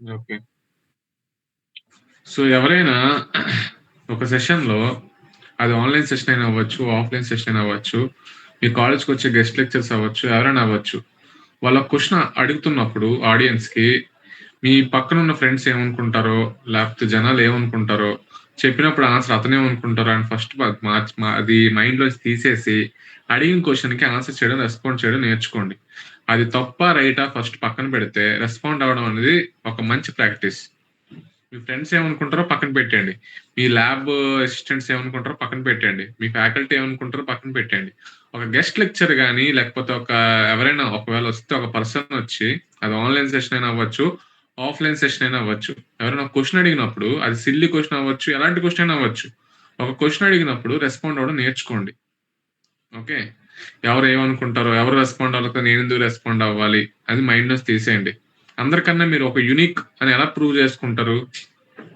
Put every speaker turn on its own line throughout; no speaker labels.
Okay. So, ఎవరైనా ఒక సెషన్‌లో అది ఆన్‌లైన్ సెషన్ అయినా అవ్వచ్చు, ఆఫ్‌లైన్ సెషన్ అయినా అవ్వచ్చు, మీ కాలేజ్‌కొచ్చే గెస్ట్ లెక్చరర్స్ అవ్వచ్చు, ఎవరైనా అవ్వచ్చు. వాళ్ళ క్వెషన్ అడుగుతున్నప్పుడు ఆడియన్స్‌కి మీ పక్కనున్న ఫ్రెండ్స్ ఏమనుకుంటారో, లేపోతే జనాలు ఏమనుకుంటారో, చెప్పినప్పుడు ఆన్సర్ అతనేమనుకుంటారో అని ఫస్ట్ అది మైండ్‌లోంచి తీసేసి, అడిగిన క్వెషన్‌కి ఆన్సర్ చేయడం, రెస్పాండ్ చేయడం నేర్చుకోండి. అది తప్పా, రైటా ఫస్ట్ పక్కన పెడితే, రెస్పాండ్ అవ్వడం అనేది ఒక మంచి ప్రాక్టీస్. మీ ఫ్రెండ్స్ ఏమనుకుంటారో పక్కన పెట్టండి. మీ ల్యాబ్ అసిస్టెంట్స్ ఏమనుకుంటారో పక్కన పెట్టండి. మీ ఫ్యాకల్టీ ఏమనుకుంటారో పక్కన పెట్టండి. ఒక గెస్ట్ లెక్చర్ గాని, లేకపోతే ఎవరైనా ఒకవేళ వస్తే ఒక పర్సన్ వచ్చి, అది ఆన్‌లైన్ సెషన్ అయినా అవ్వచ్చు, ఆఫ్‌లైన్ సెషన్ అయినా అవ్వచ్చు. ఎవరైనా ఒక క్వెషన్ అడిగినప్పుడు, అది సిల్లీ క్వెషన్ అవ్వచ్చు, ఎలాంటి క్వెషన్ అయినా అవ్వచ్చు. ఒక క్వెషన్ అడిగినప్పుడు రెస్పాండ్ అవ్వడం నేర్చుకోండి. ఓకే. ఎవరు ఏమనుకుంటారో, ఎవరు రెస్పాండ్ అవ్వకపోతే నేనెందుకు రెస్పాండ్ అవ్వాలి? అది మైండ్‌లోంచి తీసేయండి. అందరికన్నా మీరు ఒక యూనిక్ అని ఎలా ప్రూవ్ చేసుకుంటారు?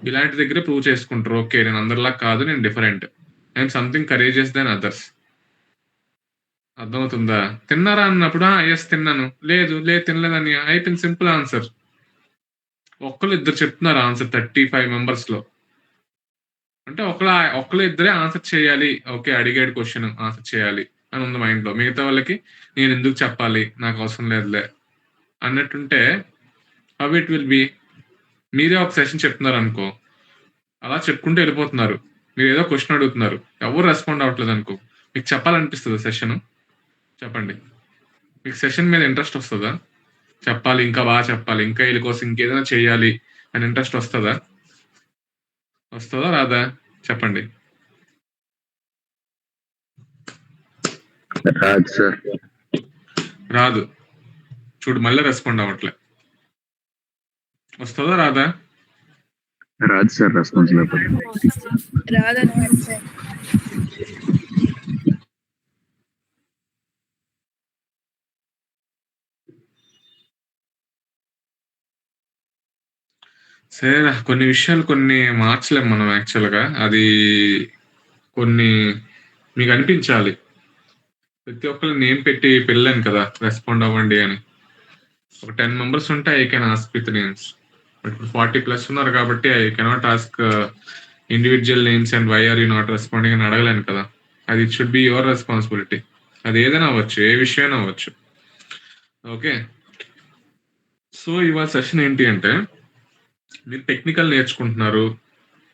ఇలాంటి దగ్గరే ప్రూవ్ చేసుకుంటారు. ఓకే. నేను అందరిలా కాదు. నేను different. I'm something courageous than others. అర్థమవుతుందా? తిన్నారా అన్నప్పుడు యెస్ తిన్నాను. లేదు తినలేదని అయిపోయింది సింపుల్ ఆన్సర్. ఒక్కళ్ళు ఇద్దరు చెప్తున్నారు ఆన్సర్ 35 మెంబర్స్‌లో. అంటే ఒక్కళ్ళు ఇద్దరే ఆన్సర్ చేయాలి. ఓకే. అడిగాడు క్వెషన్ ఆన్సర్ చేయాలి అని ఉంది మైండ్‌లో. మిగతా వాళ్ళకి నేనెందుకు చెప్పాలి? నాకు అవసరం లేదులే అన్నట్టుంటే హౌ ఇట్ విల్ బి? మీరే ఒక సెషన్ చెప్తున్నారనుకో, అలా చెప్పుకుంటూ వెళ్ళిపోతున్నారు. మీరేదో క్వెషన్ అడుగుతున్నారు. ఎవరు రెస్పాండ్ అవ్వట్లేదనుకో, మీకు చెప్పాలనిపిస్తదా సెషను? చెప్పండి. మీకు సెషన్ మీద ఇంట్రెస్ట్ వస్తదా? చెప్పాలి, ఇంకా బాగా చెప్పాలి, ఇంకా ఈళ్ళ కోసం ఇంకేదైనా చేయాలి అని ఇంట్రెస్ట్ వస్తదా? వస్తదా? రాదా? చెప్పండి.
రాదు సార్.
రాదు. చూడు మళ్ళీ రెస్పాండ్ అవ్వట్లే. వస్తదా? రాదా?
రాదు సార్ రెస్పాన్స్ లేకపోతే.
రాదంటున్నాడు సార్.
సరేరా కొన్ని విషయాలు కొన్ని మార్చలేం మనం యాక్చువల్‌గా. అది కొన్ని మీకనిపించాలి. ప్రతి ఒక్కళ్ళు నేమ్ పెట్టి పిలవలేను కదా! రెస్పాండ్ అవ్వండి అని. ఒక 10 మెంబర్స్ ఉంటే I can ask with names. But ఇప్పుడు 40 ప్లస్ ఉన్నారు కాబట్టి I cannot ask individual names and why are you not responding అని అడగలేను కదా! అది it should be your responsibility. అది ఏదైనా అవ్వచ్చు. ఏ విషయమైనా అవ్వచ్చు. ఓకే. సో, ఇవాళ సెషన్ ఏంటి అంటే, మీరు టెక్నికల్ నేర్చుకుంటున్నారు.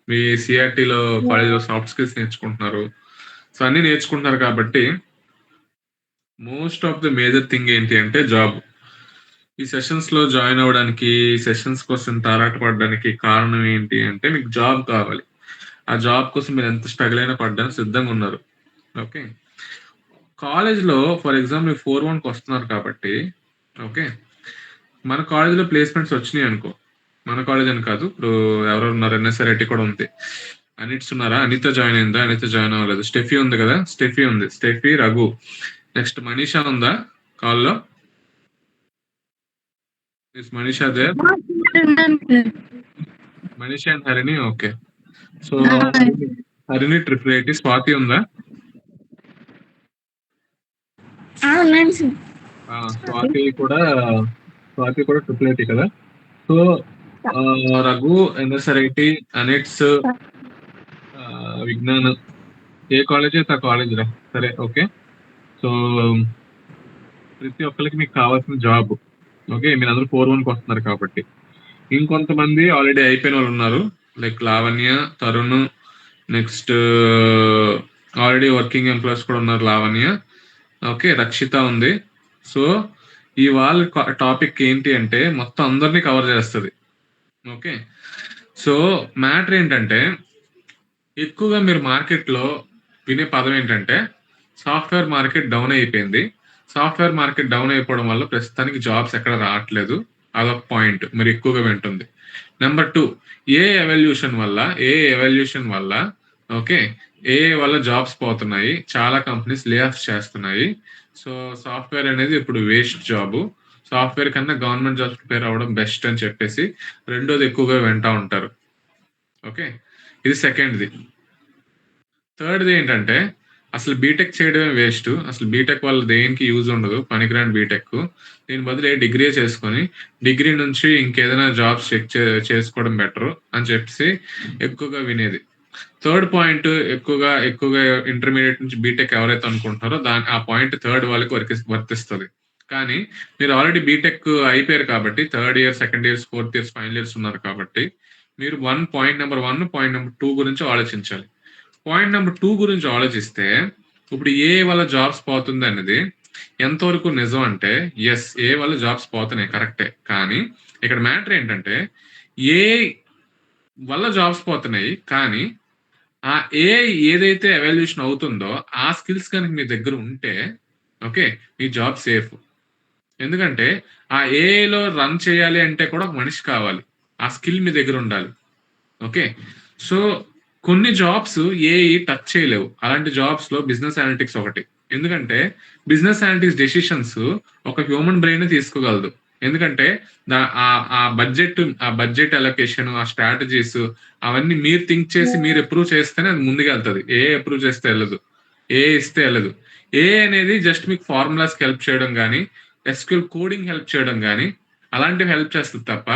మీ సీఆర్‌టీలో కాలేజ్‌లో సాఫ్ట్ స్కిల్స్ నేర్చుకుంటున్నారు. సో, అన్నీ నేర్చుకుంటున్నారు కాబట్టి most of the major thing ఏంటి అంటే జాబ్. ఈ సెషన్స్‌లో జాయిన్ అవ్వడానికి, సెషన్స్ కోసం తారాటపడడానికి కారణం ఏంటి అంటే మీకు జాబ్ కావాలి. ఆ జాబ్ కోసం మీరెంత స్ట్రగుల్ అయినా పడడానికి సిద్ధంగున్నారు. ఓకే. కాలేజ్‌లో ఫర్ ఎగ్జాంపుల్ మీరు 4-1కి వస్తున్నారు కాబట్టి ఓకే. మన కాలేజ్‌లో ప్లేస్‌మెంట్స్ వచ్చినియనుకో, మన కాలేజ్ అని కాదు. ఇప్పుడు ఎవరెవరున్నారు ఎన్ఎస్ఆర్ఐటీ కూడా ఉంది. అనిట్స్ ఉన్నారా? అనిత జాయిన్ అయిందా? అనిత జాయిన్ అవ్వలేదు. స్టెఫీ ఉంది కదా! స్టెఫీ ఉంది. స్టెఫీ, రఘు. నెక్స్ట్ మనీషా ఉందా కాల్‌లో? Is Manisha there? Manisha and Harini okay. So, Harini triple IT. Swathi ఉందా?
ఉన్నాను సార్.
స్వాతి కూడా ట్రిపుల్ ఐటీ కదా! So, Raghu, NSRIT, ANITS, Vignan ఏ కాలేజ్ అయితే ఆ కాలేజ్ రా. సరే ఓకే. సో, ప్రతి ఒక్కళ్ళకి మీకు కావాల్సిన జాబ్. ఓకే. మీరందరూ 4-1కి వస్తున్నారు కాబట్టి. ఇంకొంతమంది ఆల్రెడీ అయిపోయిన వాళ్ళు ఉన్నారు. Like Lavanya, Tarun, next already working employees కూడా ఉన్నారు లావణ్య. ఓకే. రక్షిత ఉంది. సో, ఇవాళ టాపిక్ ఏంటి అంటే మొత్తం అందరిని కవర్ చేస్తది. ఓకే. సో, మ్యాటర్ ఏంటంటే ఎక్కువగా మీరు మార్కెట్‌లో వినే పదం ఏంటంటే సాఫ్ట్‌వేర్ మార్కెట్ డౌన్ అయిపోయింది. సాఫ్ట్‌వేర్ మార్కెట్ డౌన్ అయిపోవడం వల్ల ప్రస్తుతానికి జాబ్స్ ఎక్కడ రావట్లేదు. అదొక పాయింట్ మీరు ఎక్కువగా వింటుంది. నంబర్ 2 ఏఐ ఎవల్యూషన్ వల్ల ఓకే. ఏఐ వల్ల జాబ్స్ పోతున్నాయి. చాలా కంపెనీస్ లే ఆఫ్స్ చేస్తున్నాయి. సో, సాఫ్ట్‌వేర్ అనేది ఇప్పుడు వేస్ట్ జాబు. సాఫ్ట్‌వేర్ కన్నా గవర్నమెంట్ జాబ్స్ ప్రిపేర్ అవ్వడం బెస్ట్ అని చెప్పేసి రెండోది ఎక్కువగా వింటా ఉంటారు. ఓకే. ఇది సెకండ్‌ది. థర్డ్‌ది ఏంటంటే అసలు బీటెక్ చేయడమే వేస్ట్. అసలు బీటెక్ వల్ల దేనికి యూజ్ ఉండదు. పనికిరాని బీటెక్. దీని బదులు డిగ్రీ చేసుకొని డిగ్రీ నుంచి ఇంకేదైనా జాబ్స్ చెక్ చేసుకోవడం బెటర్ అని చెప్పేసి ఎక్కువగా వినేది. థర్డ్ పాయింట్ ఎక్కువగా ఇంటర్మీడియట్ నుంచి బీటెక్ ఎవరైతే అనుకుంటున్నారో ఆ పాయింట్ థర్డ్ వాళ్ళకి వర్తిస్తుంది. కానీ మీరు ఆల్రెడీ బీటెక్ అయిపోయారు కాబట్టి third year, second years, fourth years, final years ఉన్నారు కాబట్టి మీరు పాయింట్ నెంబర్ 1, పాయింట్ నెంబర్ 2 గురించి ఆలోచించాలి. పాయింట్ నెంబర్ 2 గురించి ఆలోచిస్తే ఇప్పుడు ఏ వల్ల జాబ్స్ పోతుంది అనేది ఎంతవరకు నిజం అంటే ఎస్, ఏ వల్ల జాబ్స్ పోతున్నాయి కరెక్టే. కానీ ఇక్కడ మ్యాటర్ ఏంటంటే ఏ వల్ల జాబ్స్ పోతున్నాయి, కానీ ఆ ఏ ఏదైతే ఎవాల్యుయేషన్ అవుతుందో ఆ స్కిల్స్ కనుక మీ దగ్గర ఉంటే ఓకే, మీ జాబ్ సేఫ్. ఎందుకంటే ఆ ఏఐలో రన్ చేయాలి అంటే కూడా ఒక మనిషి కావాలి, ఆ స్కిల్ మీ దగ్గర ఉండాలి. ఓకే, సో కొన్ని జాబ్స్ ఏఐ టచ్ చేయలేవు. అలాంటి జాబ్స్ లో బిజినెస్ అనలిటిక్స్ ఒకటి. ఎందుకంటే బిజినెస్ అనలిటిక్స్ డెసిషన్స్ ఒక హ్యూమన్ బ్రెయిన్ తీసుకోగలదు. ఎందుకంటే ఆ బడ్జెట్ అలొకేషన్, ఆ స్ట్రాటజీస్ అవన్నీ మీరు థింక్ చేసి మీరు అప్రూవ్ చేస్తేనే అది ముందుకు వెళ్తుంది. ఏ అప్రూవ్ చేస్తే వెళ్ళదు, ఏ ఇస్తే వెళ్ళదు. ఏ అనేది జస్ట్ మీకు ఫార్ములాస్కి హెల్ప్ చేయడం కానీ, ఎస్క్యూఎల్ కోడింగ్ హెల్ప్ చేయడం కానీ అలాంటివి హెల్ప్ చేస్తుంది తప్ప,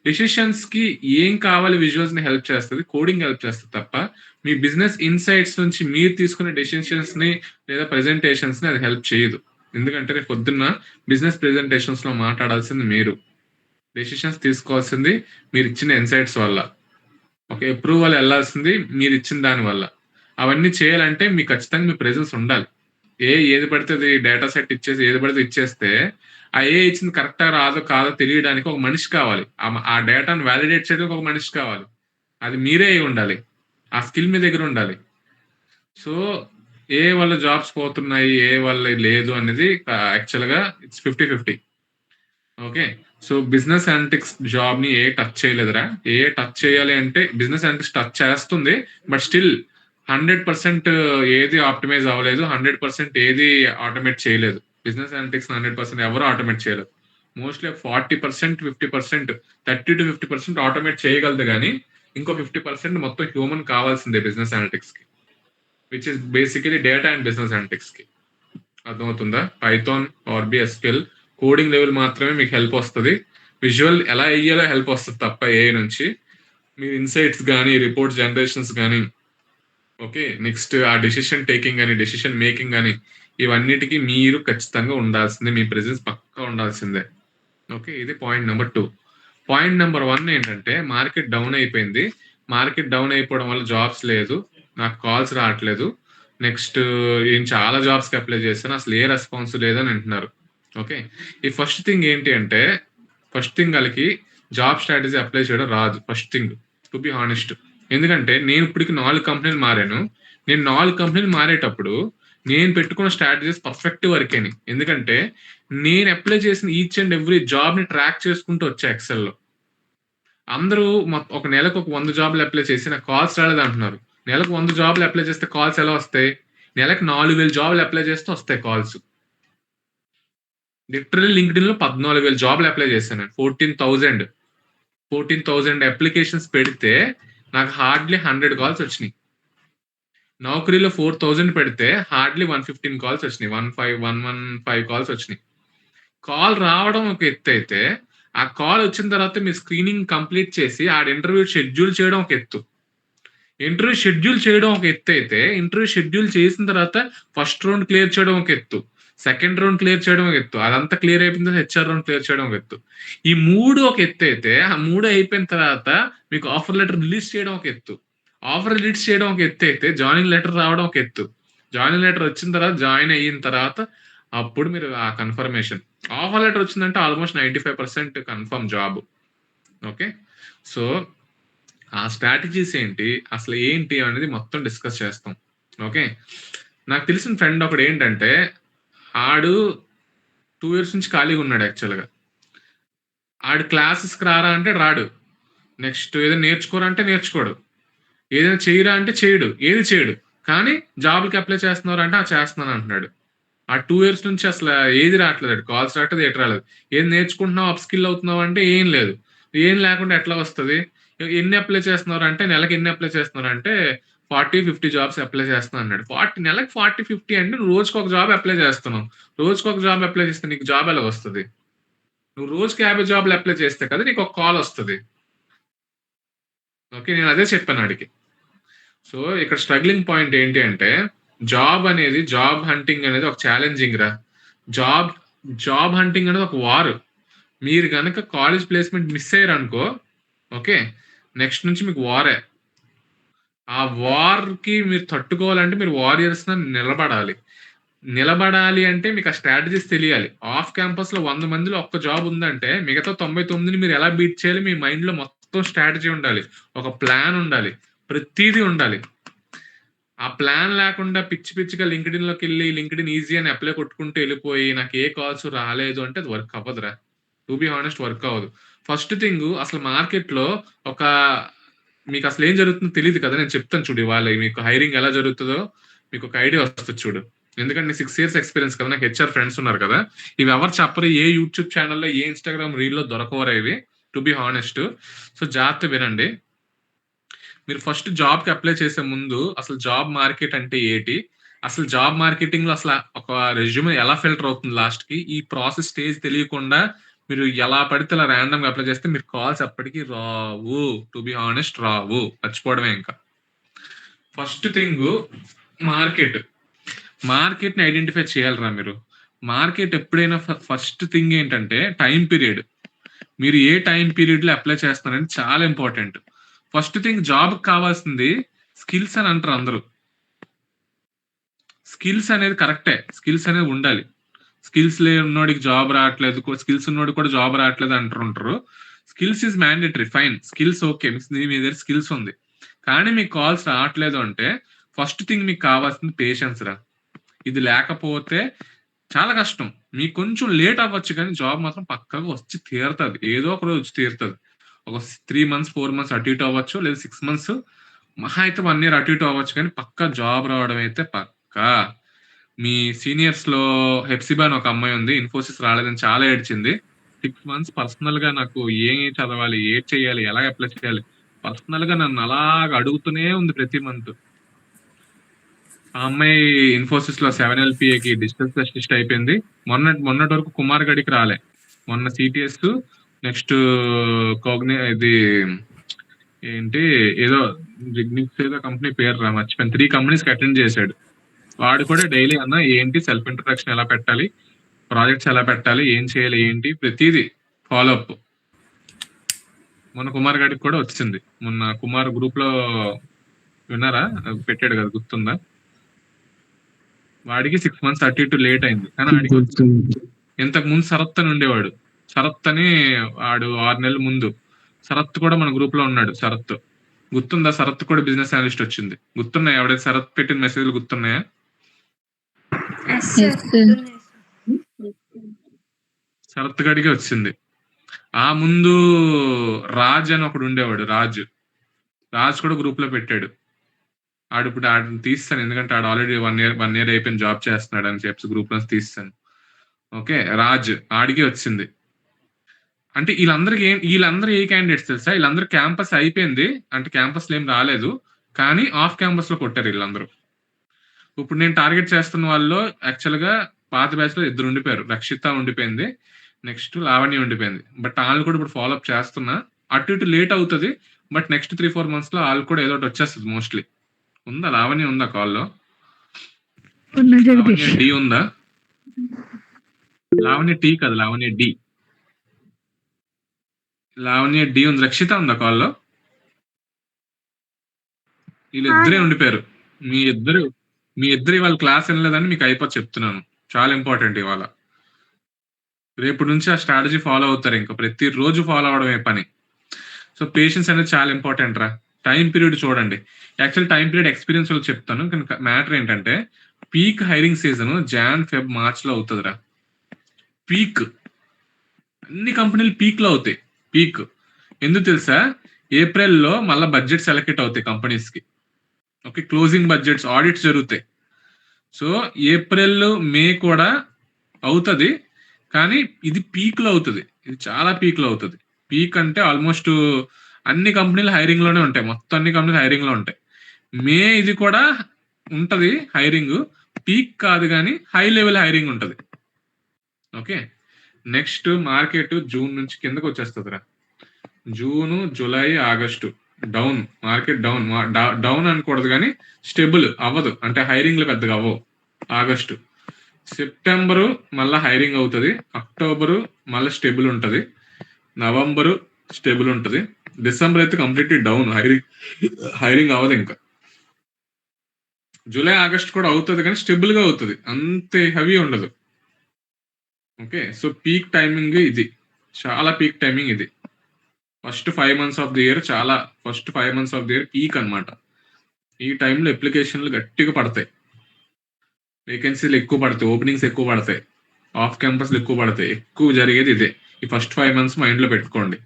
డెసిషన్స్ కి ఏం కావాలి విజువల్స్ ని హెల్ప్ చేస్తుంది, కోడింగ్ హెల్ప్ చేస్తుంది తప్ప మీ బిజినెస్ ఇన్సైట్స్ నుంచి మీరు తీసుకునే డెసిషన్స్ ని లేదా ప్రెజెంటేషన్స్ ని అది హెల్ప్ చేయదు. ఎందుకంటే రేపు పొద్దున్న బిజినెస్ ప్రెజెంటేషన్స్ లో మాట్లాడాల్సింది మీరు, డెసిషన్స్ తీసుకోవాల్సింది మీరు ఇచ్చిన ఇన్సైట్స్ వల్ల, ఓకే, అప్రూవల్ వెళ్ళాల్సింది మీరు ఇచ్చిన దాని వల్ల. అవన్నీ చేయాలంటే మీకు ఖచ్చితంగా మీ ప్రెజెన్స్ ఉండాలి. ఏది పడితే డేటా సెట్ ఇచ్చేసి ఏది పడితే ఇచ్చేస్తే ఆ ఏ ఇచ్చింది కరెక్టా రాదో కాదో తెలియడానికి ఒక మనిషి కావాలి. ఆ డేటాను వ్యాలిడేట్ చేయడానికి ఒక మనిషి కావాలి. అది మీరే అయి ఉండాలి, ఆ స్కిల్ మీ దగ్గర ఉండాలి. సో ఏ వల్ల జాబ్స్ పోతున్నాయి, ఏ వల్ల లేదు అనేది యాక్చువల్ గా it's 50-50. Okay, so business analytics job ని ఏ టచ్ చేయలేదురా. ఏ టచ్ చేయాలి అంటే బిజినెస్ అనలిటిక్స్ టచ్ చేస్తుంది, బట్ స్టిల్ 100% ఏది ఆప్టిమైజ్ అవ్వలేదు, 100% ఏది ఆటోమేట్ చేయలేదు. బిజినెస్ అనలిటిక్స్ 100% ఎవరు ఆటోమేట్ చేయలేదు. మోస్ట్లీ 40%, 50%, 30-50% ఆటోమేట్ చేయగలదు, కానీ ఇంకో 50% మొత్తం హ్యూమన్ కావాల్సిందే బిజినెస్ అనలిటిక్స్ కి, which is basically data and business analytics కి. అర్థమవుతుందా? Python, power B, SQL coding level మాత్రమే మీకు హెల్ప్ వస్తుంది. విజువల్ ఎలా వేయాలో హెల్ప్ వస్తుంది తప్ప ఏ నుంచి మీరు ఇన్సైట్స్ కానీ, రిపోర్ట్స్ జనరేషన్స్ కానీ, ఓకే, నెక్స్ట్ ఆ డెసిషన్ టేకింగ్ కానీ, డెసిషన్ మేకింగ్ కానీ, ఇవన్నిటికీ మీరు ఖచ్చితంగా ఉండాల్సిందే, మీ ప్రెజెన్స్ పక్కా ఉండాల్సిందే. ఓకే, ఇది పాయింట్ నెంబర్ 2. పాయింట్ నెంబర్ 1 ఏంటంటే మార్కెట్ డౌన్ అయిపోయింది. మార్కెట్ డౌన్ అయిపోవడం వల్ల జాబ్స్ లేదు, నాకు కాల్స్ రావట్లేదు, నెక్స్ట్ నేను చాలా జాబ్స్కి అప్లై చేశాను, అసలు ఏ రెస్పాన్స్ లేదని అంటున్నారు. ఓకే, ఈ ఫస్ట్ థింగ్ ఏంటి అంటే వాళ్ళకి జాబ్ స్ట్రాటజీ అప్లై చేయడం రాదు. First thing, to be honest. ఎందుకంటే నేను ఇప్పటికి 4 కంపెనీలు మారాను. నేను 4 కంపెనీలు మారేటప్పుడు నేను పెట్టుకున్న స్ట్రాటజీస్ పర్ఫెక్ట్ వర్కేని. ఎందుకంటే నేను అప్లై చేసిన ఈచ్ అండ్ ఎవ్రీ జాబ్ ని ట్రాక్ చేసుకుంటూ వచ్చా ఎక్సెల్లో. అందరూ ఒక నెలకు ఒక 100 జాబ్లు అప్లై చేసి నాకు కాల్స్ రాలేదు అంటున్నారు. నెలకు 100 జాబ్లు అప్లై చేస్తే కాల్స్ ఎలా వస్తాయి? నెలకు 4000 జాబ్లు అప్లై చేస్తే వస్తాయి కాల్స్. లిటరల్లీ లింక్డ్ఇన్ లో 14,000 జాబ్లు అప్లై చేశాను. 14,000 అప్లికేషన్స్ పెడితే నాకు హార్డ్లీ 100 కాల్స్ వచ్చినాయి. నౌకరీలో 4,000 పెడితే హార్డ్లీ 115 కాల్స్ వచ్చినాయి, 115 కాల్స్ వచ్చినాయి. కాల్ రావడం ఒక ఎత్తు అయితే, ఆ కాల్ వచ్చిన తర్వాత మీ స్క్రీనింగ్ కంప్లీట్ చేసి ఆ ఇంటర్వ్యూ షెడ్యూల్ చేయడం ఒక ఎత్తు. ఇంటర్వ్యూ షెడ్యూల్ చేయడం ఒక ఎత్తు అయితే, ఇంటర్వ్యూ షెడ్యూల్ చేసిన తర్వాత ఫస్ట్ రౌండ్ క్లియర్ చేయడం ఒక ఎత్తు, సెకండ్ రౌండ్ క్లియర్ చేయడం ఒక ఎత్తు, అదంతా క్లియర్ అయిపోయిన తర్వాత హెచ్ఆర్ రౌండ్ క్లియర్ చేయడం ఒక ఎత్తు. ఈ 3 ఒక ఎత్తు అయితే, ఆ 3 అయిపోయిన తర్వాత మీకు ఆఫర్ లెటర్ రిలీజ్ చేయడం ఒక ఎత్తు. ఆఫర్ రిలీజ్ చేయడం ఒక ఎత్తు అయితే, జాయినింగ్ లెటర్ రావడం ఒక ఎత్తు. జాయినింగ్ లెటర్ వచ్చిన తర్వాత, జాయిన్ అయిన తర్వాత అప్పుడు మీరు ఆ కన్ఫర్మేషన్. ఆఫర్ లెటర్ వచ్చిందంటే almost 95% confirm job. Okay, so ఆ స్ట్రాటజీస్ ఏంటి, అసలు ఏంటి అనేది మొత్తం డిస్కస్ చేస్తాం. ఓకే, నాకు తెలిసిన ఫ్రెండ్ ఒకడు ఏంటంటే ఆడు 2 years నుంచి ఖాళీగా ఉన్నాడు. యాక్చువల్గా ఆడు క్లాసెస్కి రారా అంటే రాడు, నెక్స్ట్ ఏదైనా నేర్చుకోరా అంటే నేర్చుకోడు, ఏదైనా చేయరా అంటే చేయడు, ఏది చేయడు. కానీ జాబ్కి అప్లై చేస్తున్నారు అంటే చేస్తున్నాను అంటున్నాడు. ఆ 2 years నుంచి అసలు ఏది రావట్లేదు, కాల్స్ రావట్లేదు, ఏటి రాలేదు. ఏది నేర్చుకుంటున్నావు, అప్ స్కిల్ అవుతున్నావు అంటే ఏం లేదు. ఏం లేకుండా ఎట్లా వస్తుంది? ఎన్ని అప్లై చేస్తున్నారు అంటే, నెలకి ఎన్ని అప్లై చేస్తున్నారు అంటే 40-50 జాబ్స్ అప్లై చేస్తున్నా అన్నాడు. నెలకి 40-50 అంటే నువ్వు రోజుకి ఒక జాబ్ అప్లై చేస్తున్నావు. రోజుకి ఒక జాబ్ అప్లై చేస్తే నీకు జాబ్ ఎలా వస్తుంది? నువ్వు రోజుకి 50 జాబ్లు అప్లై చేస్తే కదా నీకు ఒక కాల్ వస్తుంది. ఓకే, నేను అదే చెప్పాను ఆడికి. సో ఇక్కడ స్ట్రగ్లింగ్ పాయింట్ ఏంటి అంటే జాబ్ హంటింగ్ అనేది ఒక ఛాలెంజింగ్ రా. జాబ్ హంటింగ్ అనేది ఒక వార్. మీరు కనుక కాలేజ్ ప్లేస్మెంట్ మిస్ అయ్యారు అనుకో, ఓకే, నెక్స్ట్ నుంచి మీకు వారే. ఆ వార్ కి మీరు తట్టుకోవాలంటే మీరు వారియర్స్ నిలబడాలి అంటే మీకు ఆ స్ట్రాటజీస్ తెలియాలి. ఆఫ్ క్యాంపస్ లో 100 మందిలో ఒక్క జాబ్ ఉందంటే మిగతా 99ని మీరు ఎలా బీట్ చేయాలి, మీ మైండ్ లో మొత్తం స్ట్రాటజీ ఉండాలి, ఒక ప్లాన్ ఉండాలి, ప్రతిదీ ఉండాలి. ఆ ప్లాన్ లేకుండా పిచ్చిగా లింక్డ్ఇన్ లోకి వెళ్ళి లింక్డ్ఇన్ ఈజీ అని అప్లై కొట్టుకుంటూ వెళ్ళిపోయి నాకు ఏ కాల్స్ రాలేదు అంటే అది వర్క్ అవ్వదురా. టు బి హానెస్ట్ వర్క్ అవ్వదు. ఫస్ట్ థింగ్, అసలు మార్కెట్ లో మీకు అసలు ఏం జరుగుతుందో తెలియదు కదా. నేను చెప్తాను చూడు, ఇవాళ మీకు హైరింగ్ ఎలా జరుగుతుందో మీకు ఒక ఐడియా వస్తుంది చూడు. ఎందుకంటే 6 years ఎక్స్పీరియన్స్ కదా, నాకు హెచ్ఆర్ ఫ్రెండ్స్ ఉన్నారు కదా. ఇవి ఎవరు చెప్పరు, ఏ యూట్యూబ్ ఛానల్లో ఏ ఇన్స్టాగ్రామ్ రీల్లో దొరకవరా ఇవి, టు బి హానెస్ట్. సో జాగ్రత్త వినండి. మీరు ఫస్ట్ జాబ్ కి అప్లై చేసే ముందు అసలు జాబ్ మార్కెట్ అంటే ఏంటి, అసలు జాబ్ మార్కెటింగ్ లో అసలు ఒక రెజ్యూమే ఎలా ఫిల్టర్ అవుతుంది లాస్ట్ కి, ఈ ప్రాసెస్ స్టేజ్ తెలియకుండా మీరు ఎలా పడితే అలా ర్యాండమ్ గా అప్లై చేస్తే మీరు కాల్స్ ఎప్పటికీ రావు. టు బి హానెస్ట్ రావు, మర్చిపోవడమే. ఇంకా ఫస్ట్ థింగ్ మార్కెట్ ని ఐడెంటిఫై చేయాలరా మీరు. మార్కెట్ ఎప్పుడైనా ఫస్ట్ థింగ్ ఏంటంటే టైం పీరియడ్. మీరు ఏ టైం పీరియడ్ లో అప్లై చేస్తున్నారని చాలా ఇంపార్టెంట్. ఫస్ట్ థింగ్, జాబ్ కావాల్సింది స్కిల్స్ అని అంటారు అందరూ. స్కిల్స్ అనేది కరెక్టే, స్కిల్స్ అనేది ఉండాలి. స్కిల్స్ ఉన్నోడికి జాబ్ రావట్లేదు, స్కిల్స్ ఉన్నోడికి కూడా జాబ్ రావట్లేదు అంటుంటారు. Skills is mandatory, fine, skills okay, మీ దగ్గర స్కిల్స్ ఉంది. కానీ మీకు కాల్స్ రావట్లేదు అంటే ఫస్ట్ థింగ్ మీకు కావాల్సింది పేషెన్స్ రా. ఇది లేకపోతే చాలా కష్టం. మీకు కొంచెం లేట్ అవ్వచ్చు కానీ జాబ్ మాత్రం పక్కగా వచ్చి తీరుతుంది, ఏదో ఒక రోజు వచ్చి తీరుతుంది. ఒక 3 months 4 months అటు ఇటు అవ్వచ్చు, లేదా 6 months, మహా అయితే 1 year అటు ఇటు అవ్వచ్చు, కానీ పక్కా జాబ్ రావడం అయితే పక్కా. మీ సీనియర్స్ లో హెప్సిబా అని ఒక అమ్మాయి ఉంది, ఇన్ఫోసిస్ రాలేదని చాలా ఏడ్చింది. 6 months పర్సనల్ గా నాకు ఏం చదవాలి, ఏం చేయాలి, ఎలా అప్లై చేయాలి, పర్సనల్ గా నన్ను అలాగ అడుగుతూనే ఉంది ప్రతి మంత్. ఆ అమ్మాయి ఇన్ఫోసిస్ లో 7 LPAకి డిజిటల్ స్పెషలిస్ట్ అయిపోయింది. మొన్నటి వరకు కుమార్ గడికి రాలే, మొన్న సిటిఎస్, నెక్స్ట్ ఇది ఏంటి ఏదో జిగ్నిక్స్ ఏదో కంపెనీ పేరు మర్చిపోయింది, 3 companies కి అటెండ్ చేశాడు. వాడు కూడా డైలీ అన్న ఏంటి సెల్ఫ్ ఇంట్రొడక్షన్ ఎలా పెట్టాలి, ప్రాజెక్ట్స్ ఎలా పెట్టాలి, ఏం చేయాలి, ఏంటి ప్రతిదీ ఫాలో అప్. మొన్న కుమార్ గడికి కూడా వచ్చింది, మొన్న కుమార్ గ్రూప్ లో విన్నారా, పెట్టాడు కదా, గుర్తుందా? వాడికి 6 months అటు ఇటు లేట్ అయింది. కానీ వాడికి ఇంతకు ముందు శరత్ అని ఉండేవాడు, శరత్ అని వాడు 6 నెలల ముందు, శరత్ కూడా మన గ్రూప్ లో ఉన్నాడు. శరత్ గుర్తుందా? శరత్ కూడా బిజినెస్ అనలిస్ట్ వచ్చింది, గుర్తున్నాయా? ఎవడైతే శరత్ పెట్టిన మెసేజ్లు గుర్తున్నాయా? శరత్ గడికి వచ్చింది. ఆ ముందు రాజ్ అని ఒకడు ఉండేవాడు, రాజ్ కూడా గ్రూప్ లో పెట్టాడు. ఆడు ఇప్పుడు ఆడిని తీస్తాను, ఎందుకంటే ఆడు ఆల్రెడీ 1 year అయిపోయిన జాబ్ చేస్తున్నాడు అని చెప్పి గ్రూప్ లో తీస్తాను. ఓకే, రాజ్ ఆడికి వచ్చింది. అంటే వీళ్ళందరూ ఏ క్యాండిడేట్స్ తెలుసా? వీళ్ళందరూ క్యాంపస్ అయిపోయింది అంటే క్యాంపస్ లో ఏం రాలేదు, కానీ ఆఫ్ క్యాంపస్ లో కొట్టారు వీళ్ళందరూ. ఇప్పుడు నేను టార్గెట్ చేస్తున్న వాళ్ళలో యాక్చువల్ గా పాత బ్యాచ్ లో 2 ఉండిపోయారు, రక్షిత ఉండిపోయింది, నెక్స్ట్ లావణ్య ఉండిపోయింది. బట్ వాళ్ళు కూడా ఇప్పుడు ఫాలో అప్ చేస్తున్నా, అటు ఇటు లేట్ అవుతుంది, బట్ నెక్స్ట్ 3-4 months లో వాళ్ళు కూడా ఏదో ఒకటి వచ్చేస్తుంది మోస్ట్లీ. ఉందా లావణ్య? ఉందా కాల్లో? లావణ్య డి ఉందా? లావణ్య టీ కదా, లావణ్య డి ఉంది. రక్షిత ఉందా కాల్లో? వీళ్ళిద్దరే ఉండిపోయారు. మీ ఇద్దరు ఇవాళ క్లాస్ వినలేదని మీకు అయిపోయి చెప్తున్నాను, చాలా ఇంపార్టెంట్. ఇవాళ రేపు నుంచి ఆ స్ట్రాటజీ ఫాలో అవుతారు, ఇంకా ప్రతిరోజు ఫాలో అవడమే పని. సో పేషెన్స్ అనేది చాలా ఇంపార్టెంట్ రా. టైం పీరియడ్ చూడండి, యాక్చువల్ టైం పీరియడ్ ఎక్స్పీరియన్స్ లో చెప్తాను, కానీ మ్యాటర్ ఏంటంటే peak hiring season Jan, Feb, March లో అవుతుందిరా. పీక్ అన్ని కంపెనీలు పీక్ లో అవుతాయి. పీక్ ఎందుకు తెలుసా? ఏప్రిల్లో మళ్ళీ బడ్జెట్స్ అలొకేట్ అవుతాయి కంపెనీస్ కి. ఓకే, క్లోజింగ్ బడ్జెట్స్, ఆడిట్స్ జరుగుతాయి. సో ఏప్రిల్ మే కూడా అవుతుంది, కానీ ఇది పీక్ లో అవుతుంది, ఇది చాలా పీక్ లో అవుతుంది. పీక్ అంటే ఆల్మోస్ట్ అన్ని కంపెనీలు హైరింగ్ లోనే ఉంటాయి, మొత్తం అన్ని కంపెనీలు హైరింగ్ లో ఉంటాయి. మే ఇది కూడా ఉంటది హైరింగ్, పీక్ కాదు కానీ హై లెవెల్ హైరింగ్ ఉంటది. ఓకే, నెక్స్ట్ మార్కెట్ జూన్ నుంచి కిందకు వచ్చేస్తుందిరా. June, July, August down, market down. Down అనకూడదు కానీ స్టెబుల్ అవ్వదు, అంటే హైరింగ్లు పెద్దగా అవ్వవు. ఆగస్టు, సెప్టెంబరు మళ్ళీ హైరింగ్ అవుతుంది, అక్టోబరు మళ్ళీ స్టెబుల్ ఉంటుంది, నవంబరు స్టెబుల్ ఉంటుంది, డిసెంబర్ అయితే కంప్లీట్లీ డౌన్, హైరింగ్ అవ్వదు. ఇంకా జూలై, ఆగస్ట్ కూడా అవుతుంది కానీ స్టెబుల్ గా అవుతుంది, అంతే హెవీ ఉండదు. ఓకే, సో పీక్ టైమింగ్ ఇది, చాలా పీక్ టైమింగ్ ఇది. First 5 months of the year first 5 months of the year peak అనమాట. ఈ టైంలో అప్లికేషన్లు గట్టిగా పడతాయి, వేకెన్సీలు ఎక్కువ పడతాయి, ఓపెనింగ్స్ ఎక్కువ పడతాయి, ఆఫ్ క్యాంపస్లు ఎక్కువ పడతాయి. ఎక్కువ జరిగేది ఇదే, ఈ ఫస్ట్ 5 months మైండ్లో పెట్టుకోండి.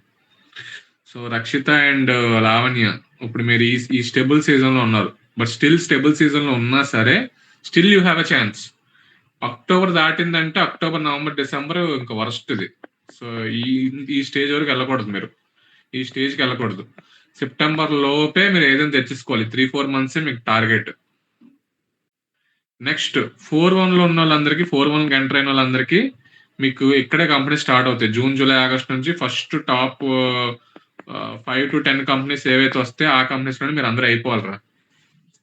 సో రక్షిత అండ్ లావణ్య, ఇప్పుడు మీరు ఈ స్టెబుల్ సీజన్లో ఉన్నారు, బట్ స్టిల్ స్టెబుల్ సీజన్లో ఉన్నా సరే still you have a chance. October దాటిందంటే అక్టోబర్, నవంబర్, డిసెంబర్ ఇంకా వరస్ట్ ఇది. సో ఈ స్టేజ్ వరకు వెళ్ళకూడదు, మీరు ఈ స్టేజ్కి వెళ్ళకూడదు. సెప్టెంబర్ లోపే మీరు ఏదైనా తెచ్చేసుకోవాలి, 3-4 months మీకు టార్గెట్. నెక్స్ట్ 4-1 లో ఉన్న వాళ్ళందరికీ, 4-1 ఎంటర్ అయిన వాళ్ళందరికీ మీకు ఇక్కడే కంపెనీ స్టార్ట్ అవుతాయి. జూన్, జూలై, ఆగస్ట్ నుంచి ఫస్ట్ టాప్ 5 to 10 కంపెనీస్ ఏవైతే వస్తే ఆ కంపెనీస్ లోనే మీరు అందరూ అయిపోవాలరా.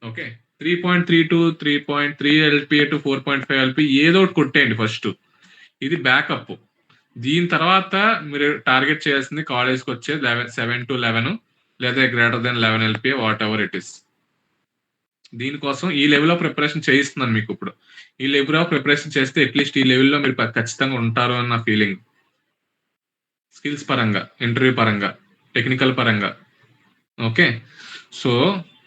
ఓకే, 3.32, 3.3 LPA to 4.5 LPA ఏదో ఒకటి కొట్టేయండి ఫస్ట్, ఇది బ్యాకప్. దీని తర్వాత మీరు టార్గెట్ చేయాల్సింది కాలేజ్కి వచ్చే 7 to 11 లేదా greater than 11 LPA, what ever it is. దీనికోసం ఈ లెవెల్ ఆఫ్ ప్రిపరేషన్ చేయిస్తున్నాను మీకు ఇప్పుడు. ఈ లెవెల్ ఆఫ్ ప్రిపరేషన్ చేస్తే అట్లీస్ట్ ఈ లెవెల్లో మీరు ఖచ్చితంగా ఉంటారు అన్న ఫీలింగ్, స్కిల్స్ పరంగా, ఇంటర్వ్యూ పరంగా, టెక్నికల్ పరంగా. ఓకే, సో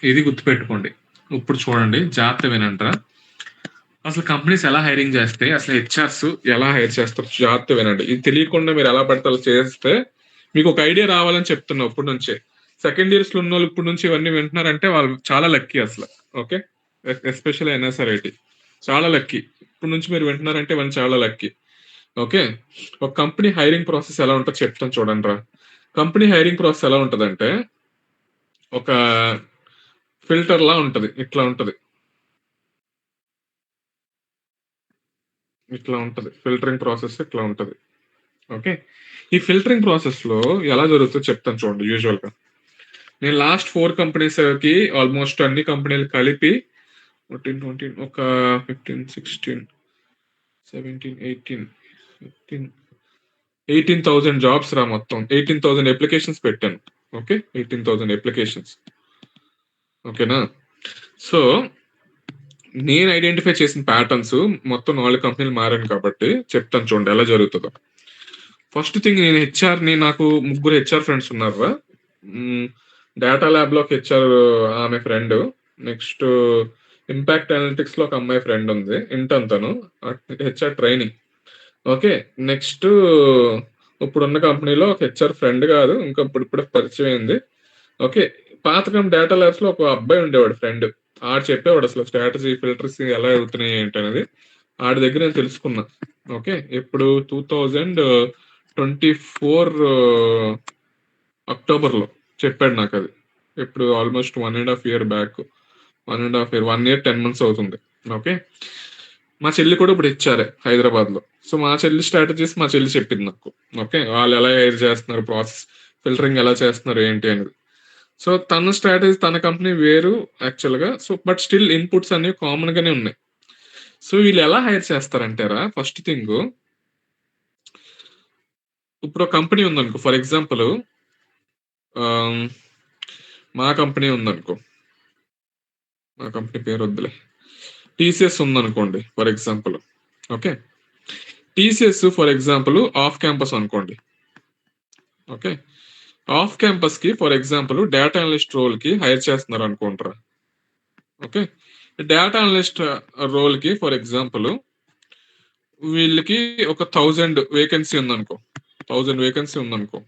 ఇది గుర్తుపెట్టుకోండి. ఇప్పుడు చూడండి, జాగ్రత్త వినంటారా. అసలు కంపెనీస్ ఎలా హైరింగ్ చేస్తాయి, అసలు హెచ్ఆర్స్ ఎలా హైర్ చేస్తారు, జాగ్రత్త వినండి. ఇది తెలియకుండా మీరు ఎలా పడతారో చేస్తే మీకు ఒక ఐడియా రావాలని చెప్తున్నా ఇప్పటి నుంచే. సెకండ్ ఇయర్స్ లో ఉన్న వాళ్ళు ఇప్పటి నుంచి ఇవన్నీ వింటున్నారంటే వాళ్ళు చాలా లక్కీ అసలు. ఓకే, ఎస్పెషల్లీ ఎన్ఎస్ఆర్ఐటి చాలా లక్కీ. ఇప్పటి నుంచి మీరు వింటున్నారంటే వాళ్ళు చాలా లక్కీ. ఓకే, ఒక కంపెనీ హైరింగ్ ప్రాసెస్ ఎలా ఉంటుందో చెప్తాను చూడండి రా. కంపెనీ హైరింగ్ ప్రాసెస్ ఎలా ఉంటుందంటే ఒక ఫిల్టర్ లా ఉంటది, ఇట్లా ఉంటది, ఇట్లా ఉంటది ఫిల్టరింగ్ ప్రాసెస్, ఇట్లా ఉంటది. ఓకే, ఈ ఫిల్టరింగ్ ప్రాసెస్ లో ఎలా జరుగుతుందో చెప్తాను చూడండి. యూజువల్ గా నేను లాస్ట్ 4 కంపెనీస్ కి ఆల్మోస్ట్ అన్ని కంపెనీలు కలిపి 14, 20, ఒక 15, 16, 17, 18,000 జాబ్స్ రా. మొత్తం 18,000 అప్లికేషన్స్ పెట్టాను. Okay, 18,000 applications. ఓకేనా, సో నేను ఐడెంటిఫై చేసిన ప్యాటర్న్స్ మొత్తం 4 కంపెనీలు మారాను కాబట్టి చెప్తాను చూడండి ఎలా జరుగుతుందో. ఫస్ట్ థింగ్, నేను హెచ్ఆర్ని, నాకు 3 హెచ్ఆర్ ఫ్రెండ్స్ ఉన్నారు. డేటా ల్యాబ్ లో ఒక హెచ్ఆర్, ఆమె ఫ్రెండ్. నెక్స్ట్ ఇంపాక్ట్ అనలిటిక్స్ లో ఒక అమ్మాయి ఫ్రెండ్ ఉంది, ఇంటర్న్ తను, హెచ్ఆర్ ట్రైనింగ్. ఓకే, నెక్స్ట్ ఇప్పుడున్న కంపెనీలో ఒక హెచ్ఆర్ ఫ్రెండ్ కాదు, ఇంకా ఇప్పుడు పరిచయం అయింది. ఓకే, పాతకం డేటా ల్యాబ్స్ లో ఒక అబ్బాయి ఉండేవాడు ఫ్రెండ్, ఆడు చెప్పేవాడు అసలు స్ట్రాటజీ ఫిల్టర్స్ ఎలా అవుతున్నాయి ఏంటి అనేది. ఆడి దగ్గర నేను తెలుసుకున్నా. ఓకే, ఇప్పుడు 2024 అక్టోబర్ లో చెప్పాడు నాకు అది. ఇప్పుడు almost 1.5 year back, 1 year 10 months అవుతుంది. ఓకే, మా చెల్లి కూడా ఇప్పుడు ఇచ్చారే హైదరాబాద్ లో. సో మా చెల్లి స్ట్రాటజీస్ మా చెల్లి చెప్పింది నాకు. ఓకే, వాళ్ళు ఎలా హైర్ చేస్తున్నారు, ప్రాసెస్ ఫిల్టరింగ్ ఎలా చేస్తున్నారు ఏంటి అనేది. సో తన స్ట్రాటజీ, తన కంపెనీ వేరు యాక్చువల్ గా. సో బట్ స్టిల్ ఇన్పుట్స్ అనేవి కామన్ గానే ఉన్నాయి. సో వీళ్ళు ఎలా హైర్ చేస్తారంటారా, ఫస్ట్ థింగ్, ఇప్పుడు కంపెనీ ఉందనుకో, ఫర్ ఎగ్జాంపుల్ మా కంపెనీ ఉందనుకో, మా కంపెనీ పేరు వద్దులే, టీసీఎస్ ఉందనుకోండి for example. Okay, TCS for example off campus అనుకోండి. ఓకే, ఆఫ్ క్యాంపస్ కి for example data analyst role కి హైర్ చేస్తున్నారు అనుకుంటారా. ఓకే, డేటా అనలిస్ట్ రోల్ కి ఫర్ ఎగ్జాంపుల్ వీళ్ళకి ఒక 1000 వేకెన్సీ ఉందనుకో, 1000 వేకెన్సీ ఉందనుకో.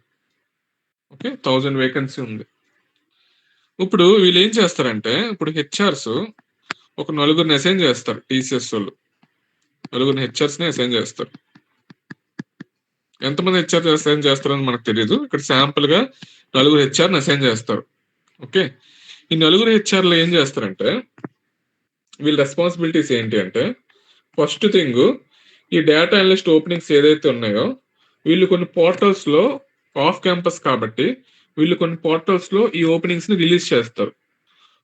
ఓకే, 1000 వేకెన్సీ ఉంది. ఇప్పుడు వీళ్ళు ఏం చేస్తారంటే, ఇప్పుడు హెచ్ఆర్స్ ఒక 4 అసైన్ చేస్తారు. టీసీఎస్ వాళ్ళు 4 హెచ్ఆర్స్ ని అసైన్ చేస్తారు. ఎంతమంది హెచ్ఆర్ అసైన్ చేస్తారని మనకు తెలియదు. ఇక్కడ శాంపుల్ గా 4 హెచ్ఆర్ ని అసైన్ చేస్తారు. ఓకే, ఈ నలుగురు హెచ్ఆర్లు ఏం చేస్తారంటే, వీళ్ళ రెస్పాన్సిబిలిటీస్ ఏంటి అంటే, ఫస్ట్ థింగ్ ఈ డేటా అనలిస్ట్ ఓపెనింగ్స్ ఏదైతే ఉన్నాయో వీళ్ళు కొన్ని పోర్టల్స్ లో ఆఫ్ క్యాంపస్ కాబట్టి వీళ్ళు కొన్ని పోర్టల్స్ లో ఈ ఓపెనింగ్స్ ని రిలీజ్ చేస్తారు.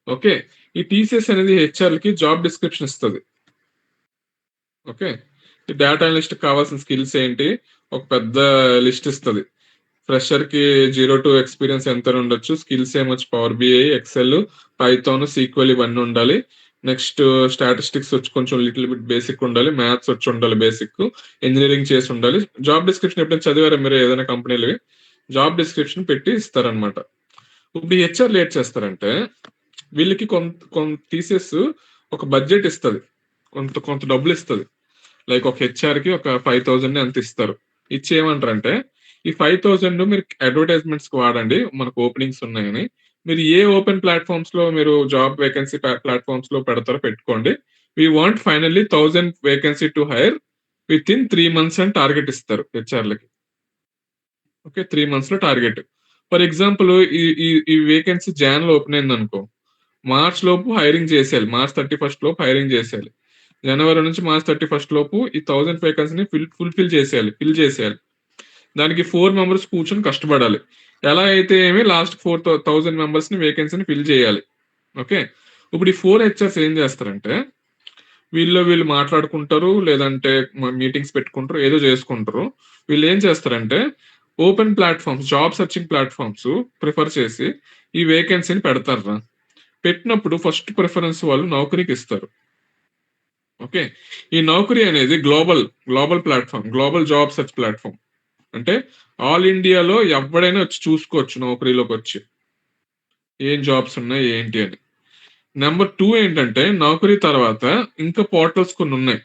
ఓకే, ఈ టీసీఎస్ అనేది హెచ్ఆర్లకి జాబ్ డిస్క్రిప్షన్ ఇస్తుంది. ఓకే, ఈ డేటా అనలిస్ట్ కావాల్సిన స్కిల్స్ ఏంటి ఒక పెద్ద లిస్ట్ ఇస్తుంది. ఫ్రెషర్ కి 0 to ఎక్స్పీరియన్స్ ఎంత ఉండొచ్చు, స్కిల్స్ ఏమొచ్చి power BI, Excel, Python, SQL ఇవన్నీ ఉండాలి. నెక్స్ట్ స్టాటిస్టిక్స్ వచ్చి కొంచెం లిటిల్ బిట్ బేసిక్ ఉండాలి, మ్యాథ్స్ వచ్చి ఉండాలి బేసిక్, ఇంజనీరింగ్ చేసి ఉండాలి. జాబ్ డిస్క్రిప్షన్ ఎప్పుడైనా చదివారా మీరు ఏదైనా కంపెనీలు జాబ్ డిస్క్రిప్షన్ పెట్టి ఇస్తారనమాట. ఇప్పుడు ఈ హెచ్ఆర్ లేట్ చేస్తారంటే వీళ్ళకి కొంత టీసీఎస్ ఒక బడ్జెట్ ఇస్తుంది, కొంత డబ్బులు ఇస్తుంది. లైక్ ఒక హెచ్ఆర్ కి ఒక 5,000 అంత ఇస్తారు. ఇచ్చి ఏమంటారంటే ఈ 5,000 మీరు అడ్వర్టైజ్మెంట్స్ కి వాడండి, మనకు ఓపెనింగ్స్ ఉన్నాయని. మీరు ఏ ఓపెన్ ప్లాట్ఫామ్స్ లో మీరు జాబ్ వేకెన్సీ ప్లాట్ఫామ్స్ లో పెడతారో పెట్టుకోండి. We want finally 1,000 vacancy to hire within 3 months అని టార్గెట్ ఇస్తారు హెచ్ఆర్లకి. ఓకే, 3 months లో టార్గెట్. ఫర్ ఎగ్జాంపుల్ ఈ వేకెన్సీ జాన్ లో ఓపెన్ అయింది అనుకో, మార్చ్ లోపు హైరింగ్ చేసేయాలి, March 31st లోపు హైరింగ్ చేసేయాలి. జనవరి నుంచి March 31st లోపు ఈ 1,000 వేకెన్సీని ఫిల్ చేసేయాలి. దానికి 4 members కూర్చొని కష్టపడాలి. ఎలా అయితే ఏమి లాస్ట్ 4,000 members ని వేకెన్సీని ఫిల్ చేయాలి. ఓకే, ఇప్పుడు ఈ 4 హెచ్ఆర్స్ ఏం చేస్తారంటే వీళ్ళు మాట్లాడుకుంటారు, లేదంటే మీటింగ్స్ పెట్టుకుంటారు, ఏదో చేసుకుంటారు. వీళ్ళు ఏం చేస్తారంటే open platforms, job searching platforms prefer చేసి ఈ వేకెన్సీని పెడతారు. పెట్టినప్పుడు ఫస్ట్ ప్రిఫరెన్స్ వాళ్ళు నౌకరీకి ఇస్తారు. ఓకే, ఈ నౌకరీ అనేది global platform, global job search platform. అంటే ఆల్ ఇండియాలో ఎవడైనా వచ్చి చూసుకోవచ్చు నౌకరీలోకి వచ్చి ఏం జాబ్స్ ఉన్నాయి ఏంటి అని. నెంబర్ 2 ఏంటంటే నౌకరీ తర్వాత ఇంకా పోర్టల్స్ కొన్ని ఉన్నాయి.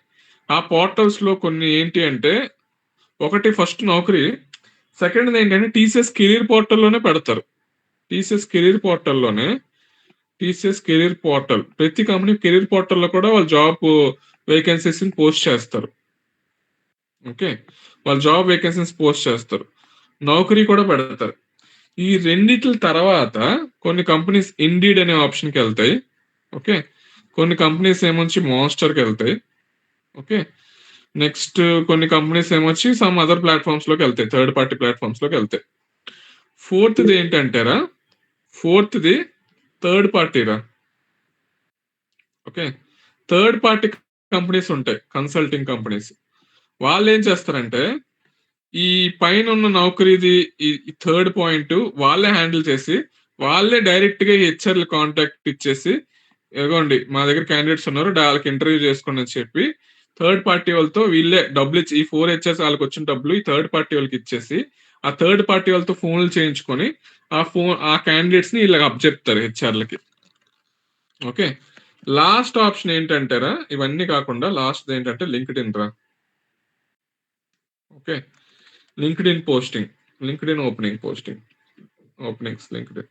ఆ పోర్టల్స్ లో కొన్ని ఏంటి అంటే ఒకటి ఫస్ట్ నౌకరీ, సెకండ్ ఏంటంటే టీసీఎస్ కెరీర్ పోర్టల్లోనే పెడతారు. టీసీఎస్ కెరీర్ పోర్టల్ ప్రతి కంపెనీ కెరీర్ పోర్టల్లో కూడా వాళ్ళు జాబ్ వేకెన్సీస్ పోస్ట్ చేస్తారు. ఓకే, వాళ్ళు జాబ్ వేకెన్సీస్ పోస్ట్ చేస్తారు, నౌకరీ కూడా పెడతారు. ఈ రెండిట్ల తర్వాత కొన్ని కంపెనీస్ ఇండీడ్ అనే ఆప్షన్కి వెళ్తాయి. ఓకే, కొన్ని కంపెనీస్ ఏమొచ్చి మాన్స్టర్కి వెళ్తాయి. ఓకే, నెక్స్ట్ కొన్ని కంపెనీస్ ఏమొచ్చి సమ్ అదర్ ప్లాట్ఫామ్స్ లోకి వెళ్తాయి, థర్డ్ పార్టీ ప్లాట్ఫామ్స్ లోకి వెళ్తాయి. ఫోర్త్ది ఏంటంటారా, ఫోర్త్ది థర్డ్ పార్టీరా. ఓకే, థర్డ్ పార్టీ కంపెనీస్ ఉంటాయి, కన్సల్టింగ్ కంపెనీస్. వాళ్ళు ఏం చేస్తారంటే ఈ పైన ఉన్న నౌకరీది ఈ థర్డ్ పాయింట్ వాళ్ళే హ్యాండిల్ చేసి వాళ్ళే డైరెక్ట్ గా హెచ్ఆర్లు కాంటాక్ట్ ఇచ్చేసి ఇదిగోండి మా దగ్గర క్యాండిడేట్స్ ఉన్నారు వాళ్ళకి ఇంటర్వ్యూ చేసుకోండి అని చెప్పి థర్డ్ పార్టీ వాళ్ళతో వీళ్ళే డబ్బులు ఇచ్చి ఈ 4 హెచ్ఆర్స్ వాళ్ళకి వచ్చిన డబ్బులు ఈ థర్డ్ పార్టీ వాళ్ళకి ఇచ్చేసి ఆ థర్డ్ పార్టీ వాళ్ళతో ఫోన్లు చేయించుకొని ఆ క్యాండిడేట్స్ ని వీళ్ళకి అప్పచెప్తారు హెచ్ఆర్లకి. ఓకే, లాస్ట్ ఆప్షన్ ఏంటంటారా, ఇవన్నీ కాకుండా లాస్ట్ ఏంటంటే లింక్డ్ఇన్ రా. Okay, LinkedIn openings LinkedIn.